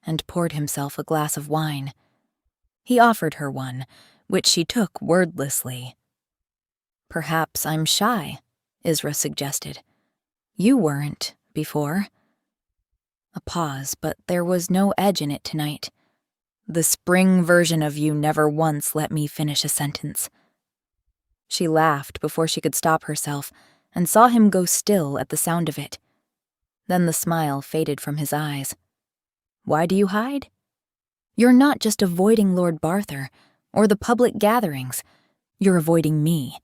and poured himself a glass of wine. He offered her one, which she took wordlessly. "Perhaps I'm shy," Isra suggested. "You weren't, before." A pause, but there was no edge in it tonight. "The spring version of you never once let me finish a sentence." She laughed before she could stop herself, and saw him go still at the sound of it. Then the smile faded from his eyes. "Why do you hide? You're not just avoiding Lord Barthur, or the public gatherings. You're avoiding me."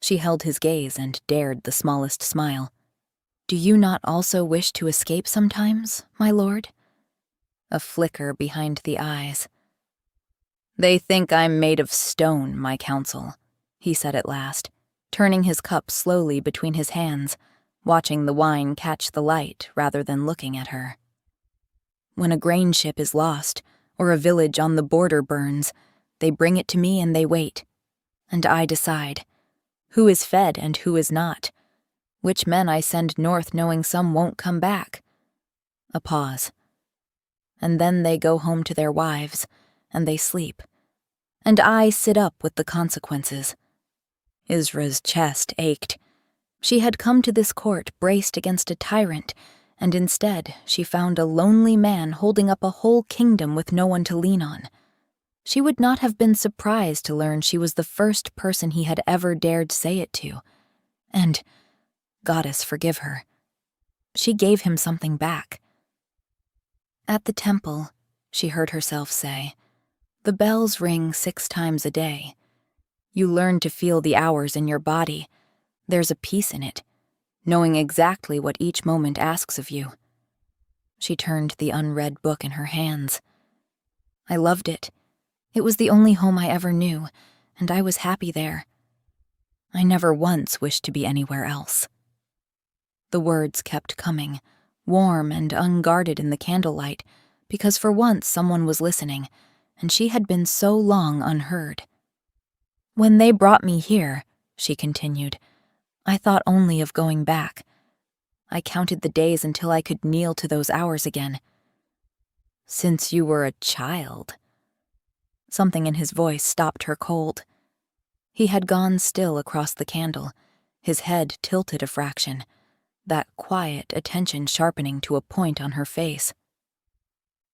She held his gaze and dared the smallest smile. "Do you not also wish to escape sometimes, my lord?" A flicker behind the eyes. "They think I'm made of stone, my counsel," he said at last, turning his cup slowly between his hands, watching the wine catch the light rather than looking at her. "When a grain ship is lost, or a village on the border burns, they bring it to me and they wait. And I decide who is fed and who is not, which men I send north knowing some won't come back." A pause. "And then they go home to their wives, and they sleep. And I sit up with the consequences." Isra's chest ached. She had come to this court braced against a tyrant, and instead she found a lonely man holding up a whole kingdom with no one to lean on. She would not have been surprised to learn she was the first person he had ever dared say it to. And, goddess forgive her, she gave him something back. At the temple, she heard herself say, the bells ring 6 times a day. You learn to feel the hours in your body. There's a peace in it, knowing exactly what each moment asks of you. She turned the unread book in her hands. I loved it. It was the only home I ever knew, and I was happy there. I never once wished to be anywhere else. The words kept coming, warm and unguarded in the candlelight, because for once someone was listening, and she had been so long unheard. When they brought me here, she continued, I thought only of going back. I counted the days until I could kneel to those hours again. Since you were a child. Something in his voice stopped her cold. He had gone still across the candle, his head tilted a fraction, that quiet attention sharpening to a point on her face.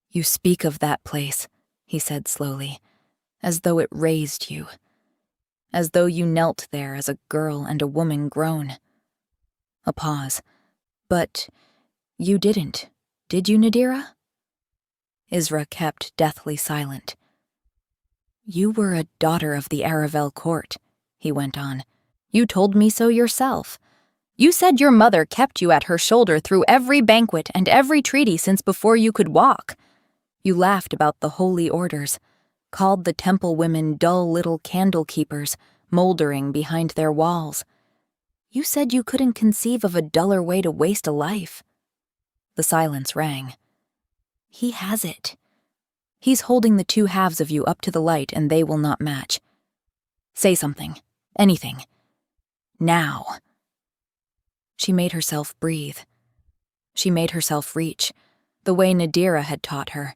You speak of that place, he said slowly, as though it raised you, as though you knelt there as a girl and a woman grown. A pause. But you didn't, did you, Nadira? Isra kept deathly silent. You were a daughter of the Aravel court, he went on. You told me so yourself. You said your mother kept you at her shoulder through every banquet and every treaty since before you could walk. You laughed about the holy orders, called the temple women dull little candle keepers, moldering behind their walls. You said you couldn't conceive of a duller way to waste a life. The silence rang. He has it. He's holding the 2 halves of you up to the light, and they will not match. Say something. Anything. Now. She made herself breathe. She made herself reach, the way Nadira had taught her,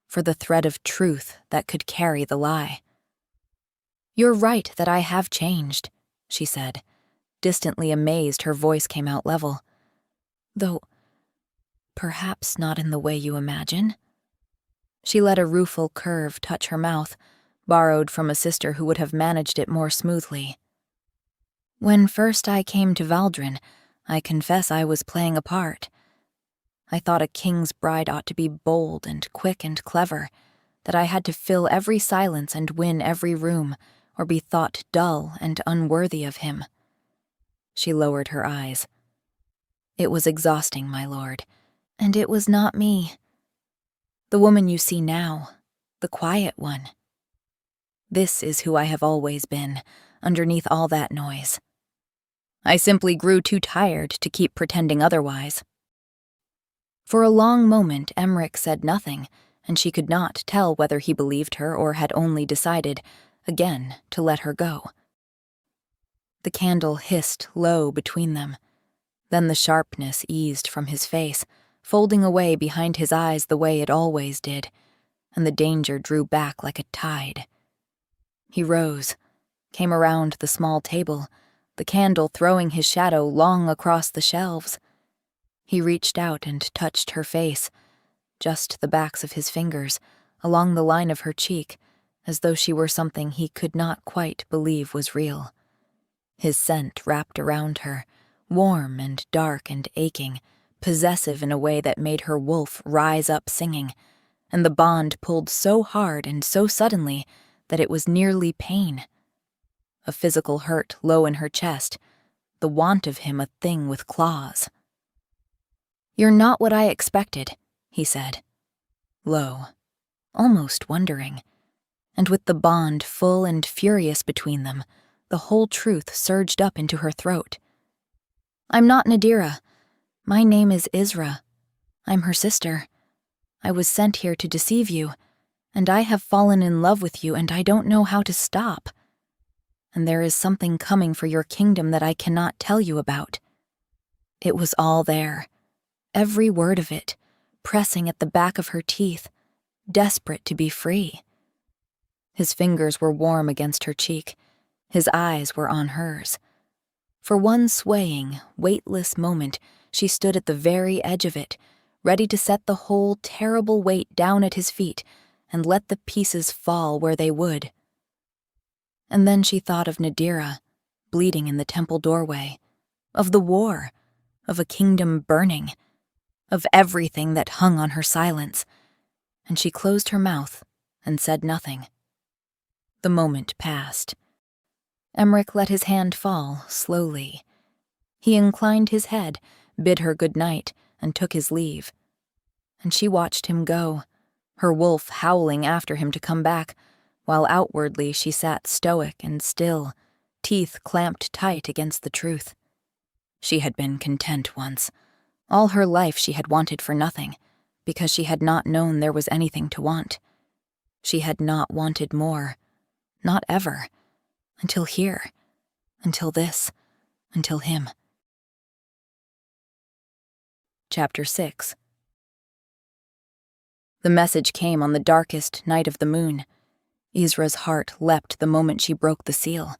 for the thread of truth that could carry the lie. You're right that I have changed, she said. Distantly amazed, her voice came out level. Though, perhaps not in the way you imagine. She let a rueful curve touch her mouth, borrowed from a sister who would have managed it more smoothly. When first I came to Valdrin, I confess I was playing a part. I thought a king's bride ought to be bold and quick and clever, that I had to fill every silence and win every room, or be thought dull and unworthy of him. She lowered her eyes. It was exhausting, my lord, and it was not me. The woman you see now, the quiet one. This is who I have always been, underneath all that noise. I simply grew too tired to keep pretending otherwise. For a long moment Emmerich said nothing, and she could not tell whether he believed her or had only decided, again, to let her go. The candle hissed low between them. Then the sharpness eased from his face, folding away behind his eyes the way it always did, and the danger drew back like a tide. He rose, came around the small table, the candle throwing his shadow long across the shelves. He reached out and touched her face, just the backs of his fingers, along the line of her cheek, as though she were something he could not quite believe was real. His scent wrapped around her, warm and dark and aching, possessive in a way that made her wolf rise up singing, and the bond pulled so hard and so suddenly that it was nearly pain. A physical hurt low in her chest, the want of him a thing with claws. You're not what I expected, he said, low, almost wondering, and with the bond full and furious between them, the whole truth surged up into her throat. I'm not Nadira. My name is Isra. I'm her sister. I was sent here to deceive you, and I have fallen in love with you, and I don't know how to stop. And there is something coming for your kingdom that I cannot tell you about. It was all there, every word of it, pressing at the back of her teeth, desperate to be free. His fingers were warm against her cheek. His eyes were on hers. For one swaying, weightless moment, she stood at the very edge of it, ready to set the whole terrible weight down at his feet and let the pieces fall where they would. And then she thought of Nadira, bleeding in the temple doorway, of the war, of a kingdom burning, of everything that hung on her silence, and she closed her mouth and said nothing. The moment passed. Emmerich let his hand fall slowly. He inclined his head, bid her good night, and took his leave. And she watched him go, her wolf howling after him to come back, while outwardly she sat stoic and still, teeth clamped tight against the truth. She had been content once. All her life she had wanted for nothing, because she had not known there was anything to want. She had not wanted more, not ever, until here, until this, until him. Chapter 6. The message came on the darkest night of the moon. Isra's heart leapt the moment she broke the seal.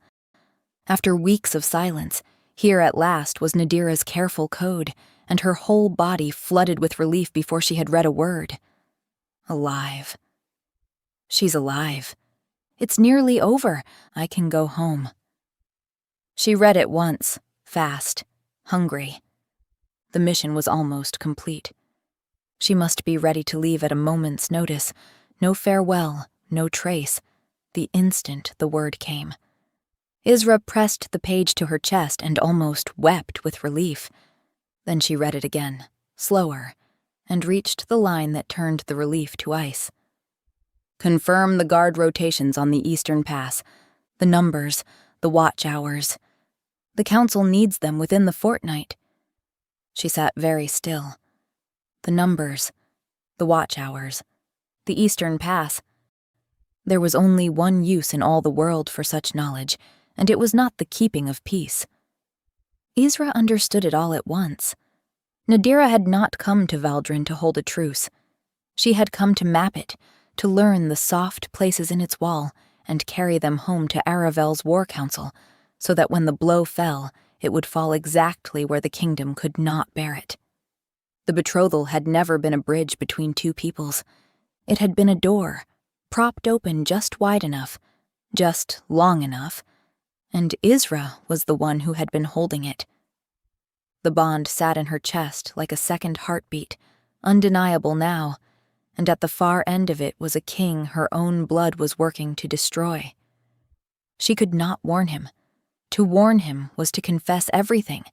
After weeks of silence, here at last was Nadira's careful code, and her whole body flooded with relief before she had read a word. Alive. She's alive. It's nearly over. I can go home. She read it once, fast, hungry. The mission was almost complete. She must be ready to leave at a moment's notice. No farewell, no trace. The instant the word came. Isra pressed the page to her chest and almost wept with relief. Then she read it again, slower, and reached the line that turned the relief to ice. Confirm the guard rotations on the eastern pass, the numbers, the watch hours. The council needs them within the fortnight. She sat very still. The numbers, the watch hours, the eastern pass. There was only one use in all the world for such knowledge, and it was not the keeping of peace. Isra understood it all at once. Nadira had not come to Valdrin to hold a truce. She had come to map it, to learn the soft places in its wall, and carry them home to Aravel's war council, so that when the blow fell, it would fall exactly where the kingdom could not bear it. The betrothal had never been a bridge between two peoples. It had been a door, propped open just wide enough, just long enough, and Isra was the one who had been holding it. The bond sat in her chest like a second heartbeat, undeniable now, and at the far end of it was a king her own blood was working to destroy. She could not warn him. To warn him was to confess everything,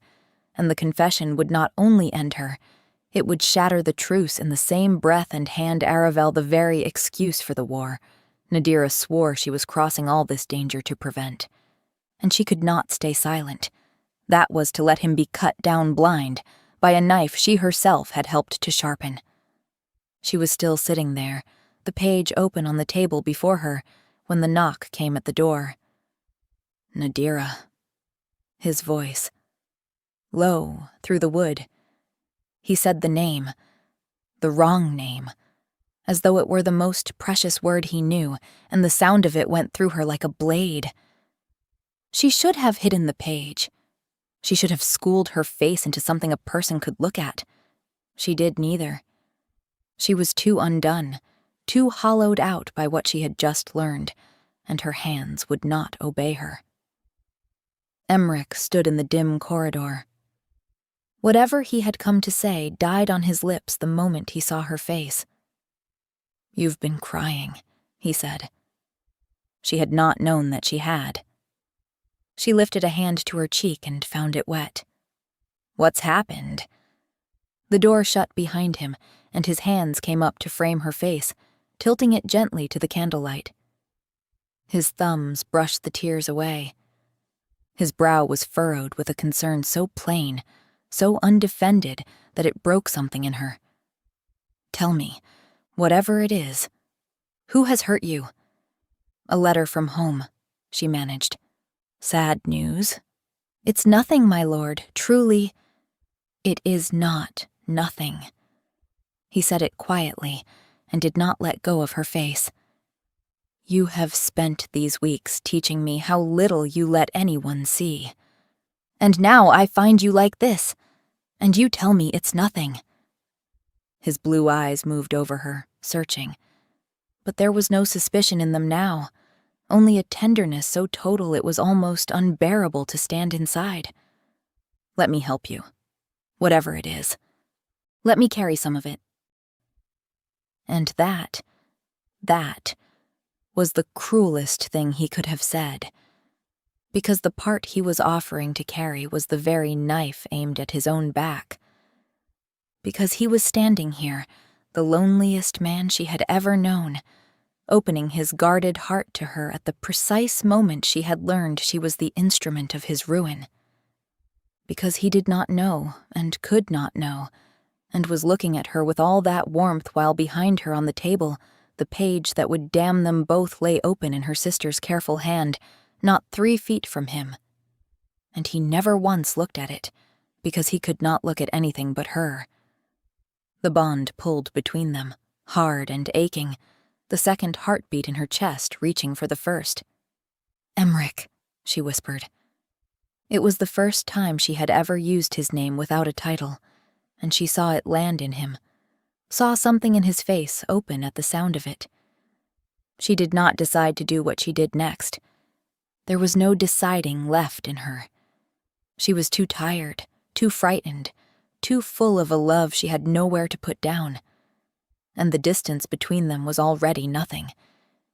and the confession would not only end her, it would shatter the truce in the same breath and hand Aravel the very excuse for the war. Nadira swore she was crossing all this danger to prevent. And she could not stay silent. That was to let him be cut down blind by a knife she herself had helped to sharpen. She was still sitting there, the page open on the table before her, when the knock came at the door. Nadira. His voice. Low, through the wood. He said the name. The wrong name. As though it were the most precious word he knew, and the sound of it went through her like a blade. She should have hidden the page. She should have schooled her face into something a person could look at. She did neither. She was too undone, too hollowed out by what she had just learned, and her hands would not obey her. Emmerich stood in the dim corridor. Whatever he had come to say died on his lips the moment he saw her face. "You've been crying," he said. She had not known that she had. She lifted a hand to her cheek and found it wet. "What's happened?" The door shut behind him, and his hands came up to frame her face, tilting it gently to the candlelight. His thumbs brushed the tears away. His brow was furrowed with a concern so plain, so undefended, that it broke something in her. "Tell me, whatever it is, who has hurt you?" "A letter from home," she managed. "Sad news?" "It's nothing, my lord, truly." "It is not nothing." He said it quietly, and did not let go of her face. "You have spent these weeks teaching me how little you let anyone see." And now I find you like this, and you tell me it's nothing." His blue eyes moved over her, searching. But there was no suspicion in them now, only a tenderness so total it was almost unbearable to stand inside. "Let me help you. Whatever it is. Let me carry some of it." And that was the cruelest thing he could have said, because the part he was offering to carry was the very knife aimed at his own back. Because he was standing here, the loneliest man she had ever known, opening his guarded heart to her at the precise moment she had learned she was the instrument of his ruin. Because he did not know, and could not know, and was looking at her with all that warmth while behind her on the table, the page that would damn them both lay open in her sister's careful hand, not 3 feet from him. And he never once looked at it, because he could not look at anything but her. The bond pulled between them, hard and aching, the second heartbeat in her chest reaching for the first. "Emmerich," she whispered. It was the first time she had ever used his name without a title, and she saw it land in him, saw something in his face open at the sound of it. She did not decide to do what she did next. There was no deciding left in her. She was too tired, too frightened, too full of a love she had nowhere to put down. And the distance between them was already nothing.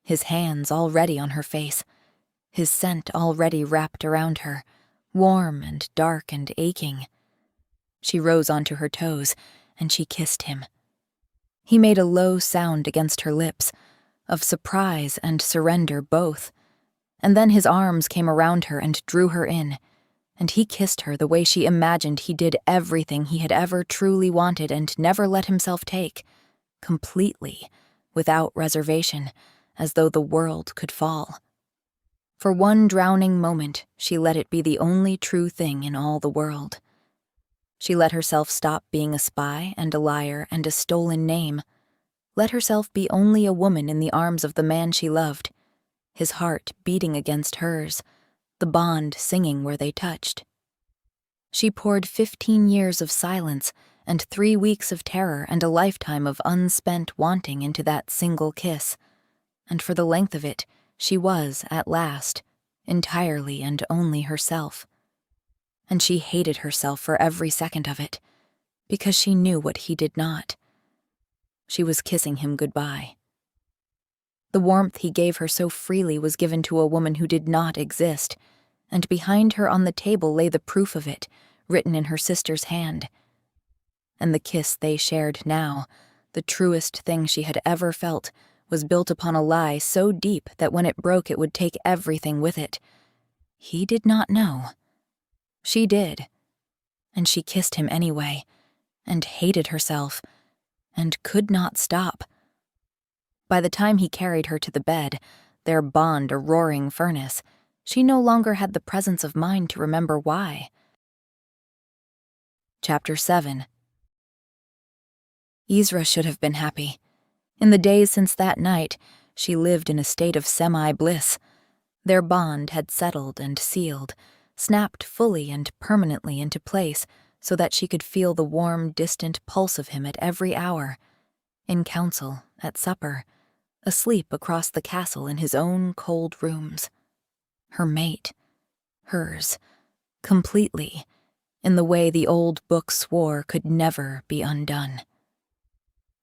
His hands already on her face, his scent already wrapped around her, warm and dark and aching. She rose onto her toes, and she kissed him. He made a low sound against her lips, of surprise and surrender both, and then his arms came around her and drew her in, and he kissed her the way she imagined he did everything he had ever truly wanted and never let himself take, completely, without reservation, as though the world could fall. For one drowning moment, she let it be the only true thing in all the world. She let herself stop being a spy and a liar and a stolen name, let herself be only a woman in the arms of the man she loved, his heart beating against hers, the bond singing where they touched. She poured 15 years of silence and 3 weeks of terror and a lifetime of unspent wanting into that single kiss, and for the length of it, she was, at last, entirely and only herself. And she hated herself for every second of it, because she knew what he did not. She was kissing him goodbye. The warmth he gave her so freely was given to a woman who did not exist, and behind her on the table lay the proof of it, written in her sister's hand. And the kiss they shared now, the truest thing she had ever felt, was built upon a lie so deep that when it broke it would take everything with it. He did not know. She did. And she kissed him anyway, and hated herself, and could not stop. By the time he carried her to the bed, their bond a roaring furnace, she no longer had the presence of mind to remember why. Chapter 7. Ezra should have been happy. In the days since that night, she lived in a state of semi-bliss. Their bond had settled and sealed, snapped fully and permanently into place so that she could feel the warm, distant pulse of him at every hour, in council, at supper, asleep across the castle in his own cold rooms. Her mate, hers, completely, in the way the old book swore could never be undone.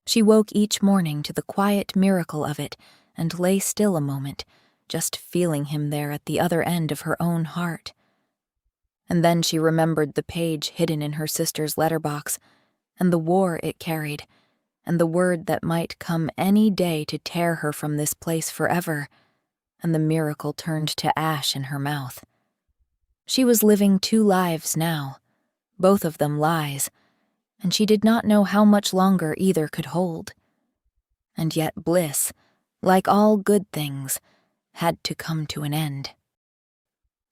She woke each morning to the quiet miracle of it and lay still a moment, just feeling him there at the other end of her own heart. And then she remembered the page hidden in her sister's letterbox, and the war it carried, and the word that might come any day to tear her from this place forever, and the miracle turned to ash in her mouth. She was living 2 lives now, both of them lies, and she did not know how much longer either could hold. And yet bliss, like all good things, had to come to an end.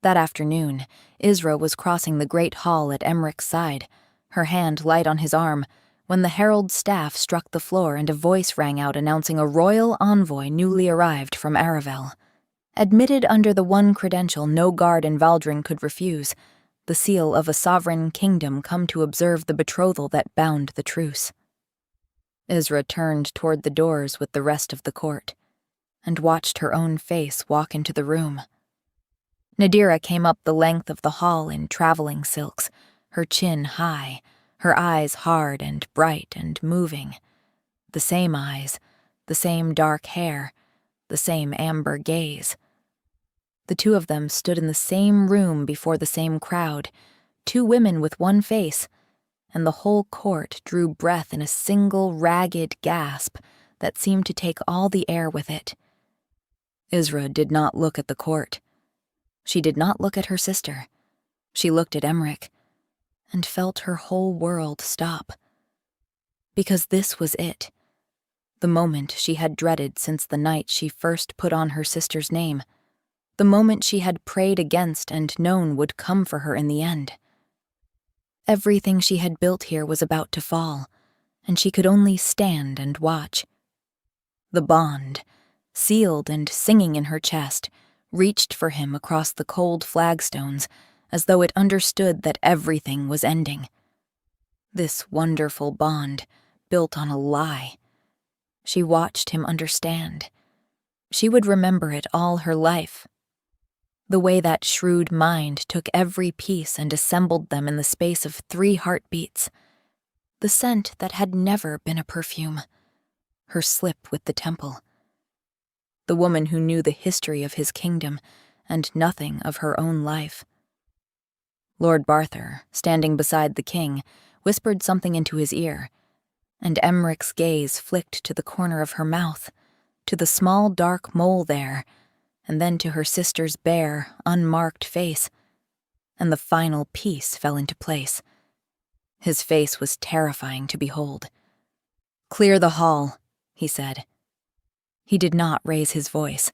That afternoon, Isra was crossing the great hall at Emmerich's side, her hand light on his arm, when the herald's staff struck the floor and a voice rang out announcing a royal envoy newly arrived from Aravel. Admitted under the one credential no guard in Valdring could refuse, the seal of a sovereign kingdom come to observe the betrothal that bound the truce. Isra turned toward the doors with the rest of the court, and watched her own face walk into the room. Nadira came up the length of the hall in traveling silks, her chin high, her eyes hard and bright and moving. The same eyes, the same dark hair, the same amber gaze. The two of them stood in the same room before the same crowd, two women with one face, and the whole court drew breath in a single ragged gasp that seemed to take all the air with it. Isra did not look at the court. She did not look at her sister. She looked at Emmerich, and felt her whole world stop. Because this was it, the moment she had dreaded since the night she first put on her sister's name, the moment she had prayed against and known would come for her in the end. Everything she had built here was about to fall, and she could only stand and watch. The bond, sealed and singing in her chest, reached for him across the cold flagstones as though it understood that everything was ending. This wonderful bond, built on a lie. She watched him understand. She would remember it all her life. The way that shrewd mind took every piece and assembled them in the space of 3 heartbeats. The scent that had never been a perfume. Her slip with the temple. The woman who knew the history of his kingdom and nothing of her own life. Lord Barthur, standing beside the king, whispered something into his ear, and Emmerich's gaze flicked to the corner of her mouth, to the small dark mole there, and then to her sister's bare, unmarked face, and the final piece fell into place. His face was terrifying to behold. "Clear the hall," he said. He did not raise his voice,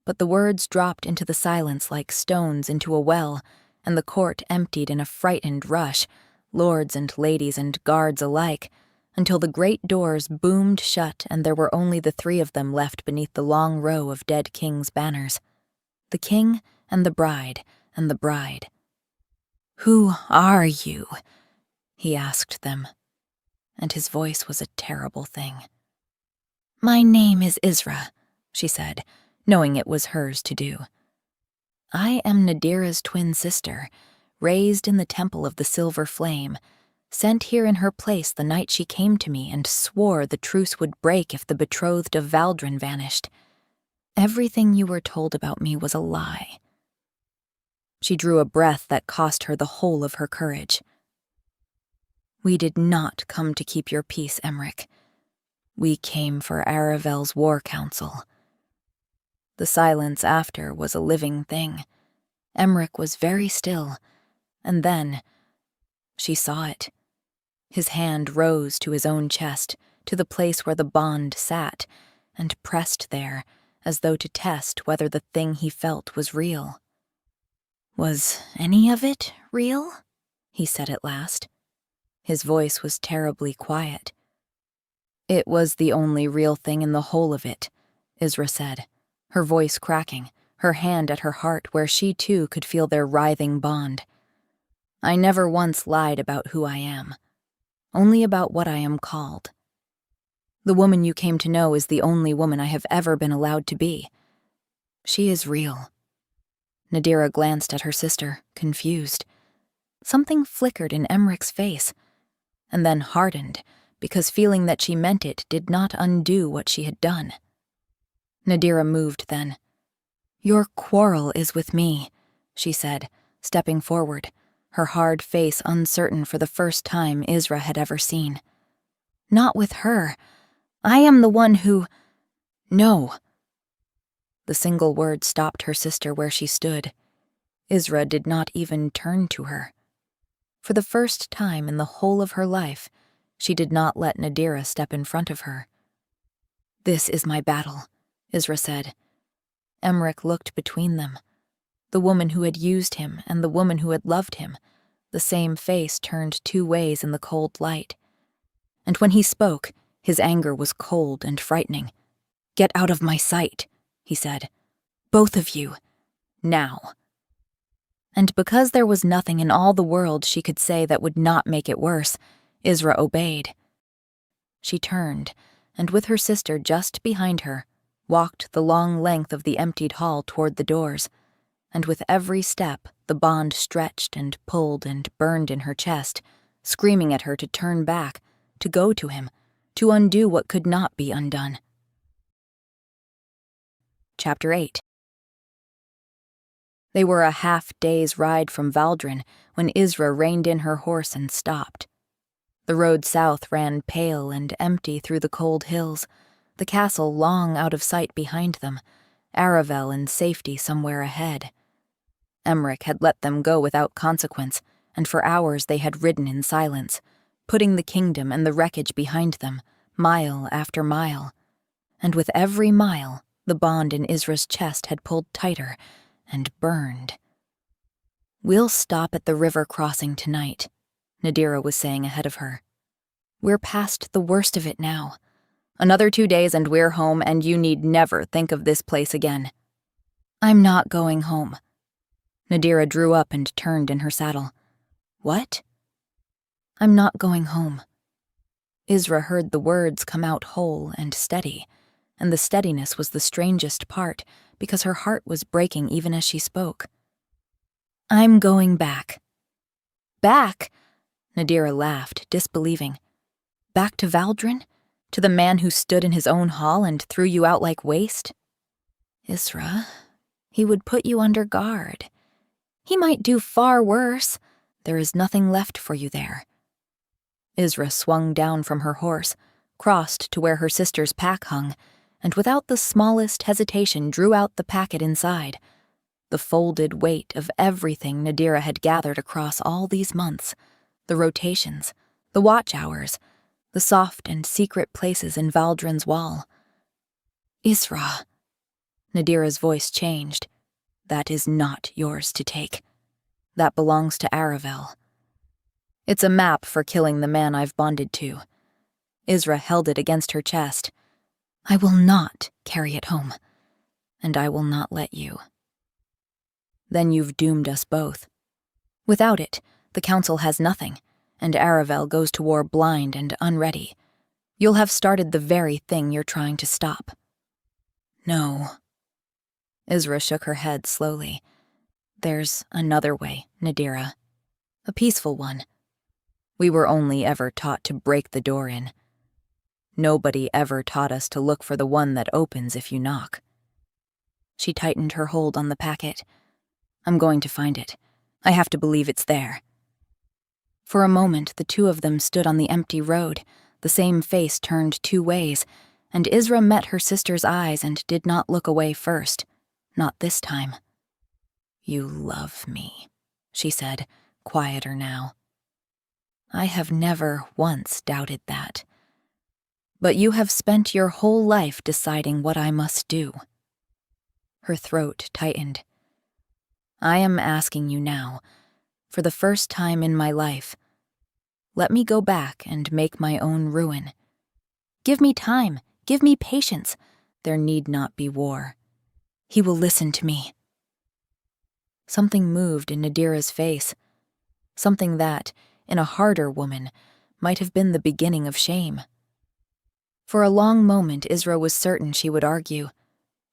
but the words dropped into the silence like stones into a well, and the court emptied in a frightened rush, lords and ladies and guards alike, until the great doors boomed shut and there were only the 3 of them left beneath the long row of dead king's banners. The king and the bride and the bride. "Who are you?" he asked them, and his voice was a terrible thing. "My name is Isra," she said, knowing it was hers to do. "I am Nadira's twin sister, raised in the temple of the silver flame, sent here in her place the night she came to me and swore the truce would break if the betrothed of Valdrin vanished. Everything you were told about me was a lie." She drew a breath that cost her the whole of her courage. "We did not come to keep your peace, Emmerich. We came for Aravel's war council." The silence after was a living thing. Emmerich was very still, and then she saw it. His hand rose to his own chest, to the place where the bond sat, and pressed there, as though to test whether the thing he felt was real. "Was any of it real?" he said at last. His voice was terribly quiet. "It was the only real thing in the whole of it," Isra said, her voice cracking, her hand at her heart where she too could feel their writhing bond. "I never once lied about who I am, only about what I am called. The woman you came to know is the only woman I have ever been allowed to be. She is real." Nadira glanced at her sister, confused. Something flickered in Emmerich's face, and then hardened, because feeling that she meant it did not undo what she had done. Nadira moved then. "Your quarrel is with me," she said, stepping forward, her hard face uncertain for the first time Isra had ever seen. "Not with her. I am the one who—" "No." The single word stopped her sister where she stood. Isra did not even turn to her. For the first time in the whole of her life, she did not let Nadira step in front of her. "This is my battle," Isra said. Emmerich looked between them. The woman who had used him and the woman who had loved him, the same face turned 2 ways in the cold light. And when he spoke, his anger was cold and frightening. "Get out of my sight," he said. "Both of you. Now." And because there was nothing in all the world she could say that would not make it worse, Isra obeyed. She turned, and with her sister just behind her, walked the long length of the emptied hall toward the doors, and with every step the bond stretched and pulled and burned in her chest, screaming at her to turn back, to go to him, to undo what could not be undone. Chapter 8. They were a half-day's ride from Valdrin when Isra reined in her horse and stopped. The road south ran pale and empty through the cold hills, the castle long out of sight behind them, Aravel in safety somewhere ahead. Emmerich had let them go without consequence, and for hours they had ridden in silence, putting the kingdom and the wreckage behind them, mile after mile. And with every mile, the bond in Isra's chest had pulled tighter and burned. "We'll stop at the river crossing tonight," Nadira was saying ahead of her. "We're past the worst of it now. Another 2 days and we're home, and you need never think of this place again." "I'm not going home." Nadira drew up and turned in her saddle. "What?" "I'm not going home." Isra heard the words come out whole and steady, and the steadiness was the strangest part because her heart was breaking even as she spoke. "I'm going back." "Back?" Nadira laughed, disbelieving. "Back to Valdrin? To the man who stood in his own hall and threw you out like waste?" "Isra, he would put you under guard. He might do far worse. There is nothing left for you there." Isra swung down from her horse, crossed to where her sister's pack hung, and without the smallest hesitation drew out the packet inside. The folded weight of everything Nadira had gathered across all these months, the rotations, the watch hours, the soft and secret places in Valdrin's wall. "Isra," Nadira's voice changed. "That is not yours to take. That belongs to Aravel. It's a map for killing the man I've bonded to." Isra held it against her chest. "I will not carry it home, and I will not let you." "Then you've doomed us both. Without it, the council has nothing, and Aravel goes to war blind and unready. You'll have started the very thing you're trying to stop." "No." Isra shook her head slowly. "There's another way, Nadira. A peaceful one. We were only ever taught to break the door in. Nobody ever taught us to look for the one that opens if you knock." She tightened her hold on the packet. "I'm going to find it. I have to believe it's there." For a moment, the two of them stood on the empty road, the same face turned 2 ways, and Isra met her sister's eyes and did not look away first. Not this time. "You love me," she said, quieter now. "I have never once doubted that. But you have spent your whole life deciding what I must do." Her throat tightened. "I am asking you now, for the first time in my life, let me go back and make my own ruin. Give me time, give me patience. There need not be war. He will listen to me." Something moved in Nadira's face, something that, in a harder woman, might have been the beginning of shame. For a long moment, Isra was certain she would argue,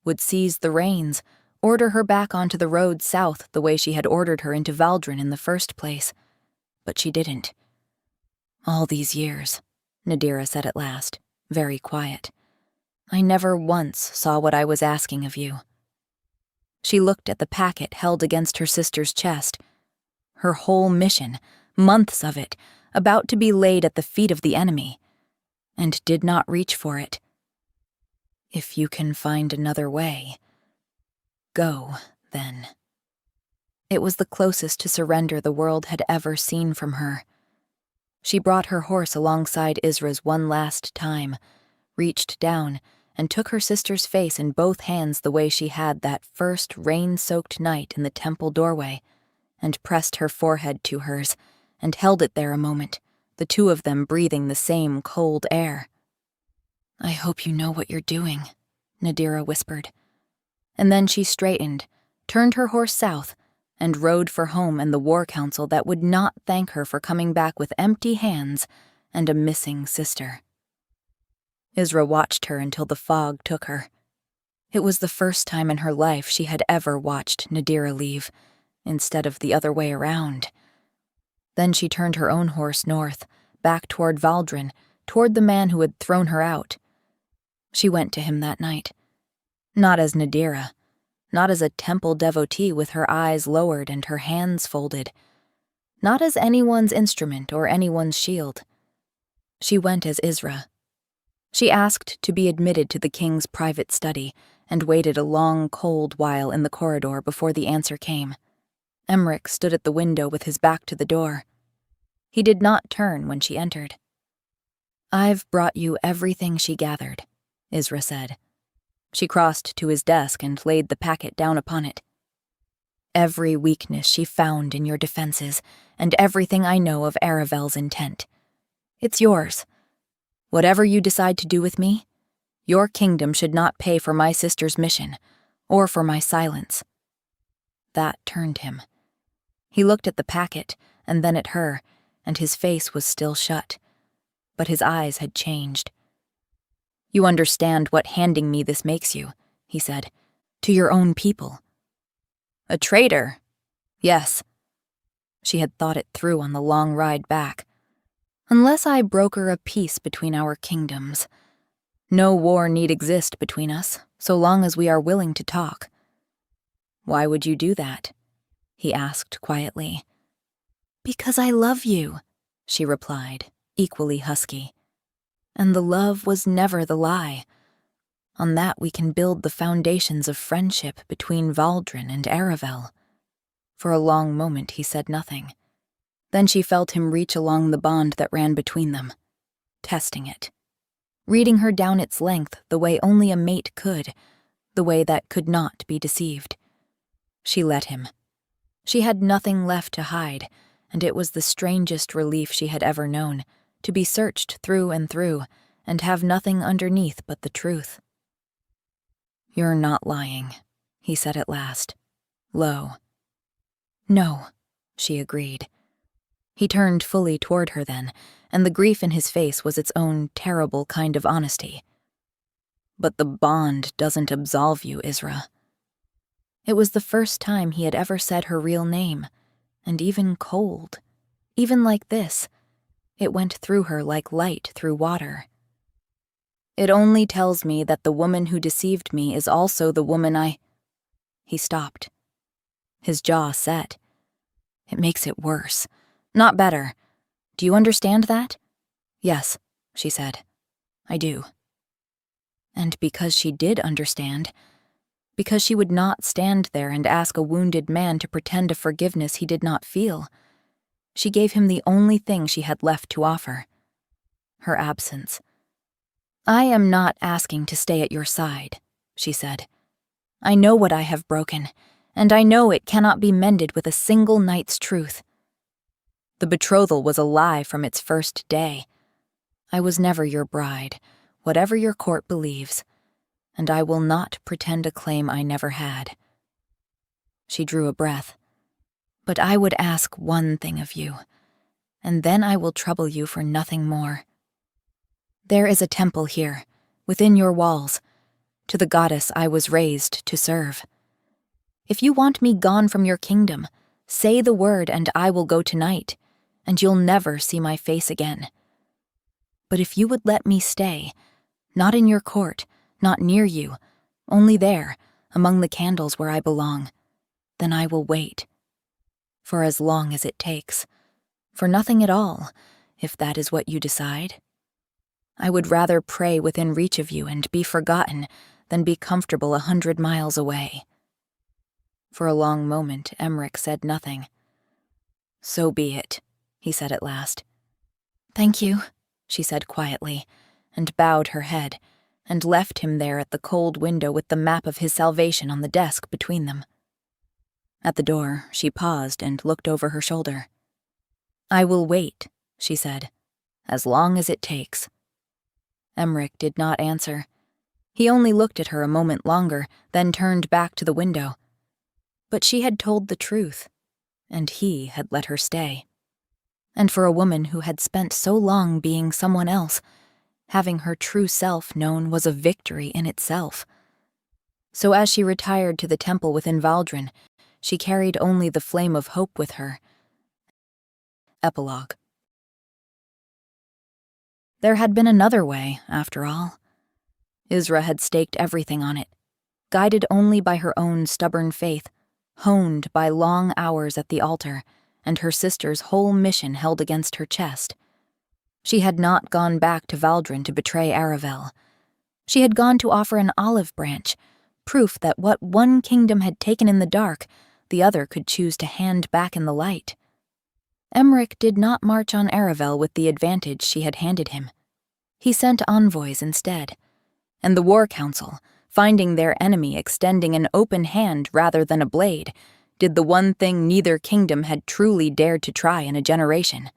would seize the reins, order her back onto the road south the way she had ordered her into Valdrin in the first place. But she didn't. "All these years," Nadira said at last, very quiet, "I never once saw what I was asking of you." She looked at the packet held against her sister's chest. Her whole mission, months of it, about to be laid at the feet of the enemy, and did not reach for it. "If you can find another way, go, then." It was the closest to surrender the world had ever seen from her. She brought her horse alongside Isra's one last time, reached down, and took her sister's face in both hands the way she had that first rain-soaked night in the temple doorway, and pressed her forehead to hers, and held it there a moment, the two of them breathing the same cold air. "I hope you know what you're doing," Nadira whispered. And then she straightened, turned her horse south, and rode for home and the war council that would not thank her for coming back with empty hands and a missing sister. Isra watched her until the fog took her. It was the first time in her life she had ever watched Nadira leave, instead of the other way around. Then she turned her own horse north, back toward Valdrin, toward the man who had thrown her out. She went to him that night. Not as Nadira, not as a temple devotee with her eyes lowered and her hands folded, not as anyone's instrument or anyone's shield. She went as Isra. She asked to be admitted to the king's private study and waited a long, cold while in the corridor before the answer came. Emmerich stood at the window with his back to the door. He did not turn when she entered. "I've brought you everything she gathered," Isra said. She crossed to his desk and laid the packet down upon it. "Every weakness she found in your defenses, and everything I know of Aravel's intent. It's yours. Whatever you decide to do with me, your kingdom should not pay for my sister's mission, or for my silence." That turned him. He looked at the packet, and then at her, and his face was still shut, but his eyes had changed. "You understand what handing me this makes you," he said, "to your own people." "A traitor?" "Yes." She had thought it through on the long ride back. "Unless I broker a peace between our kingdoms, no war need exist between us, so long as we are willing to talk." "Why would you do that?" he asked quietly. "Because I love you," she replied, equally husky. "And the love was never the lie. On that we can build the foundations of friendship between Valdrin and Aravel." For a long moment he said nothing. Then she felt him reach along the bond that ran between them, testing it, reading her down its length the way only a mate could, the way that could not be deceived. She let him. She had nothing left to hide, and it was the strangest relief she had ever known, to be searched through and through, and have nothing underneath but the truth. "You're not lying," he said at last, low. "No," she agreed. He turned fully toward her then, and the grief in his face was its own terrible kind of honesty. "But the bond doesn't absolve you, Isra." It was the first time he had ever said her real name, and even cold, even like this, it went through her like light through water. "It only tells me that the woman who deceived me is also the woman I—" He stopped. His jaw set. "It makes it worse. Not better. Do you understand that?" "Yes," she said. "I do." And because she did understand, because she would not stand there and ask a wounded man to pretend a forgiveness he did not feel, she gave him the only thing she had left to offer: her absence. "I am not asking to stay at your side," she said. "I know what I have broken, and I know it cannot be mended with a single night's truth. The betrothal was a lie from its first day. I was never your bride, whatever your court believes, and I will not pretend a claim I never had." She drew a breath. "But I would ask one thing of you, and then I will trouble you for nothing more. There is a temple here, within your walls, to the goddess I was raised to serve. If you want me gone from your kingdom, say the word and I will go tonight, and you'll never see my face again. But if you would let me stay, not in your court, not near you, only there, among the candles where I belong, then I will wait. For as long as it takes. For nothing at all, if that is what you decide. I would rather pray within reach of you and be forgotten than be comfortable 100 miles away." For a long moment, Emmerich said nothing. "So be it," he said at last. "Thank you," she said quietly, and bowed her head, and left him there at the cold window with the map of his salvation on the desk between them. At the door, she paused and looked over her shoulder. "I will wait," she said, "as long as it takes." Emmerich did not answer. He only looked at her a moment longer, then turned back to the window. But she had told the truth, and he had let her stay. And for a woman who had spent so long being someone else, having her true self known was a victory in itself. So as she retired to the temple within Valdrin, she carried only the flame of hope with her. Epilogue. There had been another way, after all. Isra had staked everything on it, guided only by her own stubborn faith, honed by long hours at the altar, and her sister's whole mission held against her chest. She had not gone back to Valdrin to betray Aravel. She had gone to offer an olive branch, proof that what one kingdom had taken in the dark, the other could choose to hand back in the light. Emmerich did not march on Aravel with the advantage she had handed him. He sent envoys instead, and the War Council, finding their enemy extending an open hand rather than a blade, did the one thing neither kingdom had truly dared to try in a generation.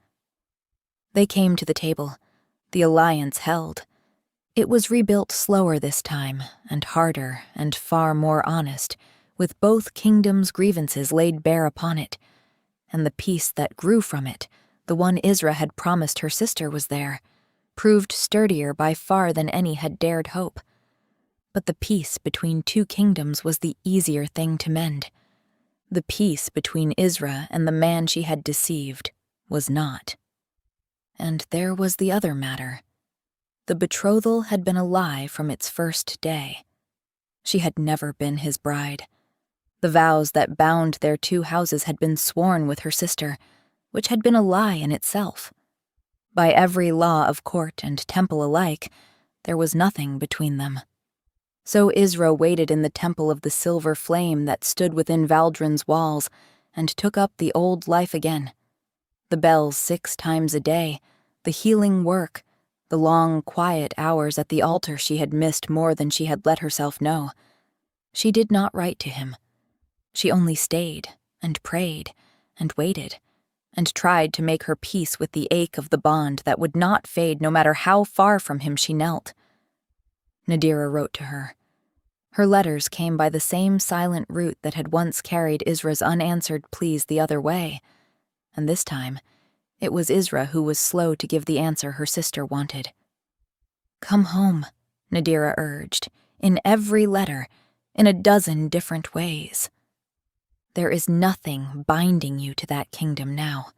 They came to the table. The alliance held. It was rebuilt slower this time, and harder, and far more honest, with both kingdoms' grievances laid bare upon it. And the peace that grew from it, the one Isra had promised her sister was there, proved sturdier by far than any had dared hope. But the peace between two kingdoms was the easier thing to mend. The peace between Isra and the man she had deceived was not. And there was the other matter. The betrothal had been a lie from its first day. She had never been his bride. The vows that bound their two houses had been sworn with her sister, which had been a lie in itself. By every law of court and temple alike, there was nothing between them. So Isra waited in the temple of the silver flame that stood within Valdrin's walls and took up the old life again. The bells 6 times a day, the healing work, the long, quiet hours at the altar she had missed more than she had let herself know. She did not write to him. She only stayed and prayed and waited and tried to make her peace with the ache of the bond that would not fade no matter how far from him she knelt. Nadira wrote to her. Her letters came by the same silent route that had once carried Isra's unanswered pleas the other way, and this time it was Isra who was slow to give the answer her sister wanted. "Come home," Nadira urged, in every letter, in a dozen different ways. "There is nothing binding you to that kingdom now.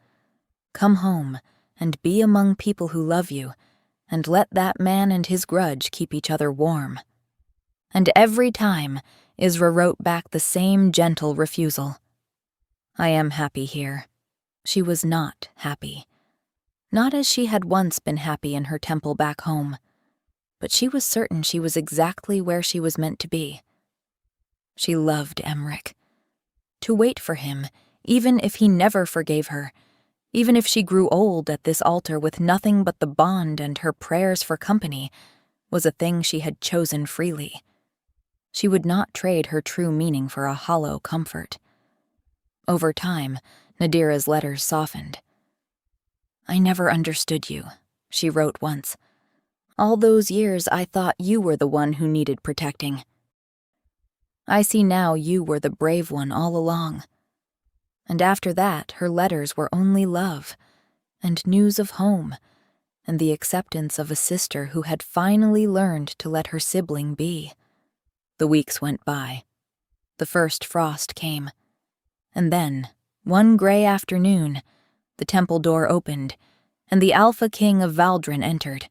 Come home and be among people who love you, and let that man and his grudge keep each other warm." And every time, Isra wrote back the same gentle refusal. "I am happy here." She was not happy. Not as she had once been happy in her temple back home, but she was certain she was exactly where she was meant to be. She loved Emmerich. To wait for him, even if he never forgave her, even if she grew old at this altar with nothing but the bond and her prayers for company, was a thing she had chosen freely. She would not trade her true meaning for a hollow comfort. Over time, Nadira's letters softened. "I never understood you," she wrote once. "All those years I thought you were the one who needed protecting. I see now you were the brave one all along." And after that, her letters were only love, and news of home, and the acceptance of a sister who had finally learned to let her sibling be. The weeks went by. The first frost came. And then, one gray afternoon, the temple door opened, and the Alpha King of Valdrin entered.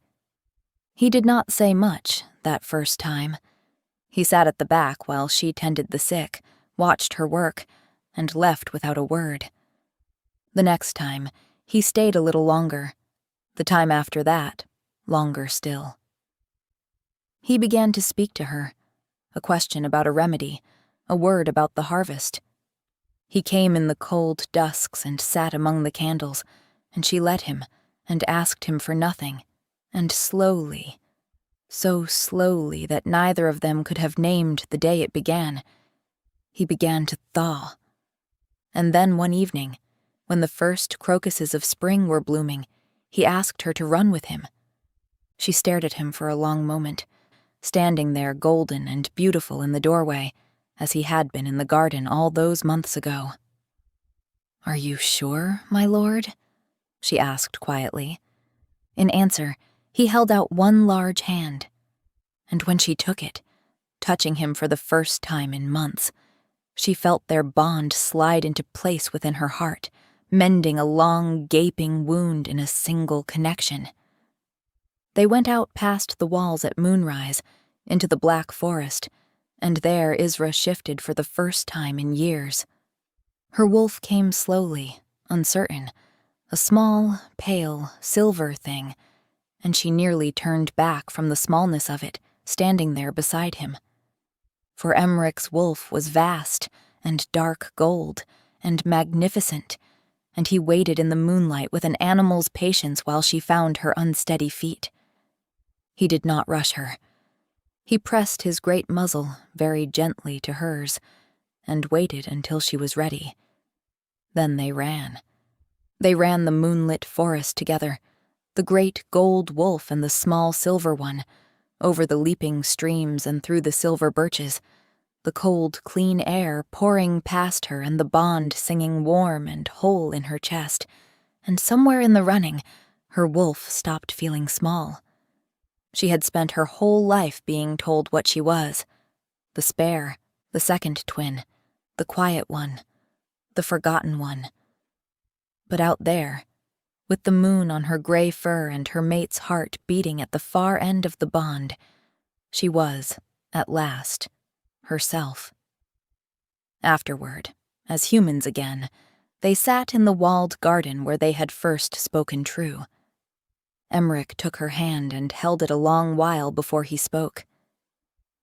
He did not say much that first time. He sat at the back while she tended the sick, watched her work, and left without a word. The next time, he stayed a little longer. The time after that, longer still. He began to speak to her, a question about a remedy, a word about the harvest. He came in the cold dusks and sat among the candles, and she let him, and asked him for nothing, and slowly, so slowly that neither of them could have named the day it began, he began to thaw. And then one evening, when the first crocuses of spring were blooming, he asked her to run with him. She stared at him for a long moment, standing there golden and beautiful in the doorway, as he had been in the garden all those months ago. "Are you sure, my lord?" she asked quietly. In answer, he held out one large hand, and when she took it, touching him for the first time in months, she felt their bond slide into place within her heart, mending a long, gaping wound in a single connection. They went out past the walls at moonrise, into the black forest, and there Isra shifted for the first time in years. Her wolf came slowly, uncertain, a small, pale, silver thing, and she nearly turned back from the smallness of it, standing there beside him. For Emmeric's wolf was vast and dark gold and magnificent, and he waited in the moonlight with an animal's patience while she found her unsteady feet. He did not rush her. He pressed his great muzzle very gently to hers and waited until she was ready. Then they ran. They ran the moonlit forest together, the great gold wolf and the small silver one, over the leaping streams and through the silver birches, the cold, clean air pouring past her and the bond singing warm and whole in her chest, and somewhere in the running, her wolf stopped feeling small. She had spent her whole life being told what she was: the spare, the second twin, the quiet one, the forgotten one. But out there, with the moon on her gray fur and her mate's heart beating at the far end of the bond, she was, at last, herself. Afterward, as humans again, they sat in the walled garden where they had first spoken true. Emmerich took her hand and held it a long while before he spoke.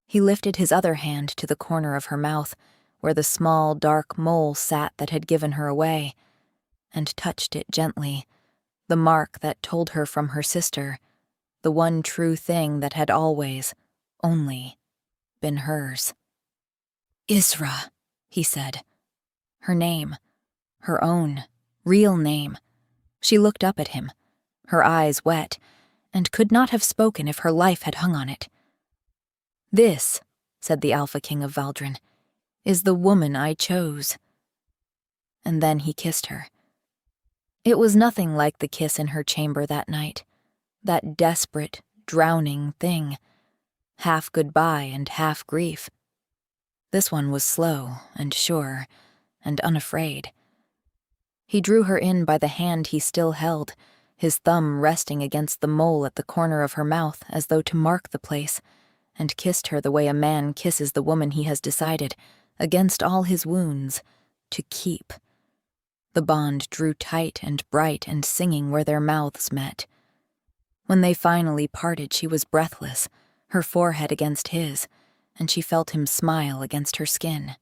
He lifted his other hand to the corner of her mouth, where the small, dark mole sat that had given her away, and touched it gently, the mark that told her from her sister, the one true thing that had always, only, been hers. "Isra," he said. Her name, her own, real name. She looked up at him, her eyes wet, and could not have spoken if her life had hung on it. "This," said the Alpha King of Valdrin, "is the woman I chose." And then he kissed her. It was nothing like the kiss in her chamber that night, that desperate, drowning thing, half goodbye and half grief. This one was slow and sure and unafraid. He drew her in by the hand he still held, his thumb resting against the mole at the corner of her mouth as though to mark the place, and kissed her the way a man kisses the woman he has decided, against all his wounds, to keep. The bond drew tight and bright and singing where their mouths met. When they finally parted, she was breathless, her forehead against his, and she felt him smile against her skin.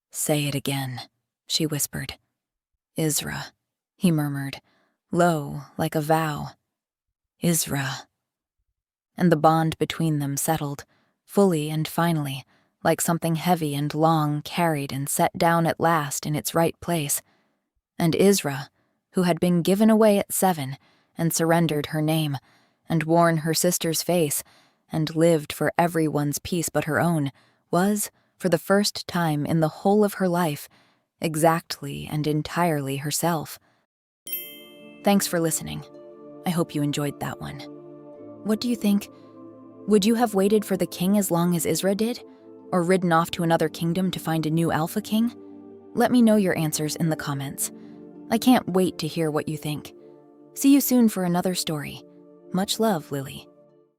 "Say it again," she whispered. "Isra," he murmured, low, like a vow. "Isra." And the bond between them settled, fully and finally, like something heavy and long carried and set down at last in its right place. And Isra, who had been given away at 7 and surrendered her name and worn her sister's face and lived for everyone's peace but her own, was, for the first time in the whole of her life, exactly and entirely herself. Thanks for listening. I hope you enjoyed that one. What do you think? Would you have waited for the king as long as Isra did? Or ridden off to another kingdom to find a new Alpha King? Let me know your answers in the comments. I can't wait to hear what you think. See you soon for another story. Much love, Lily.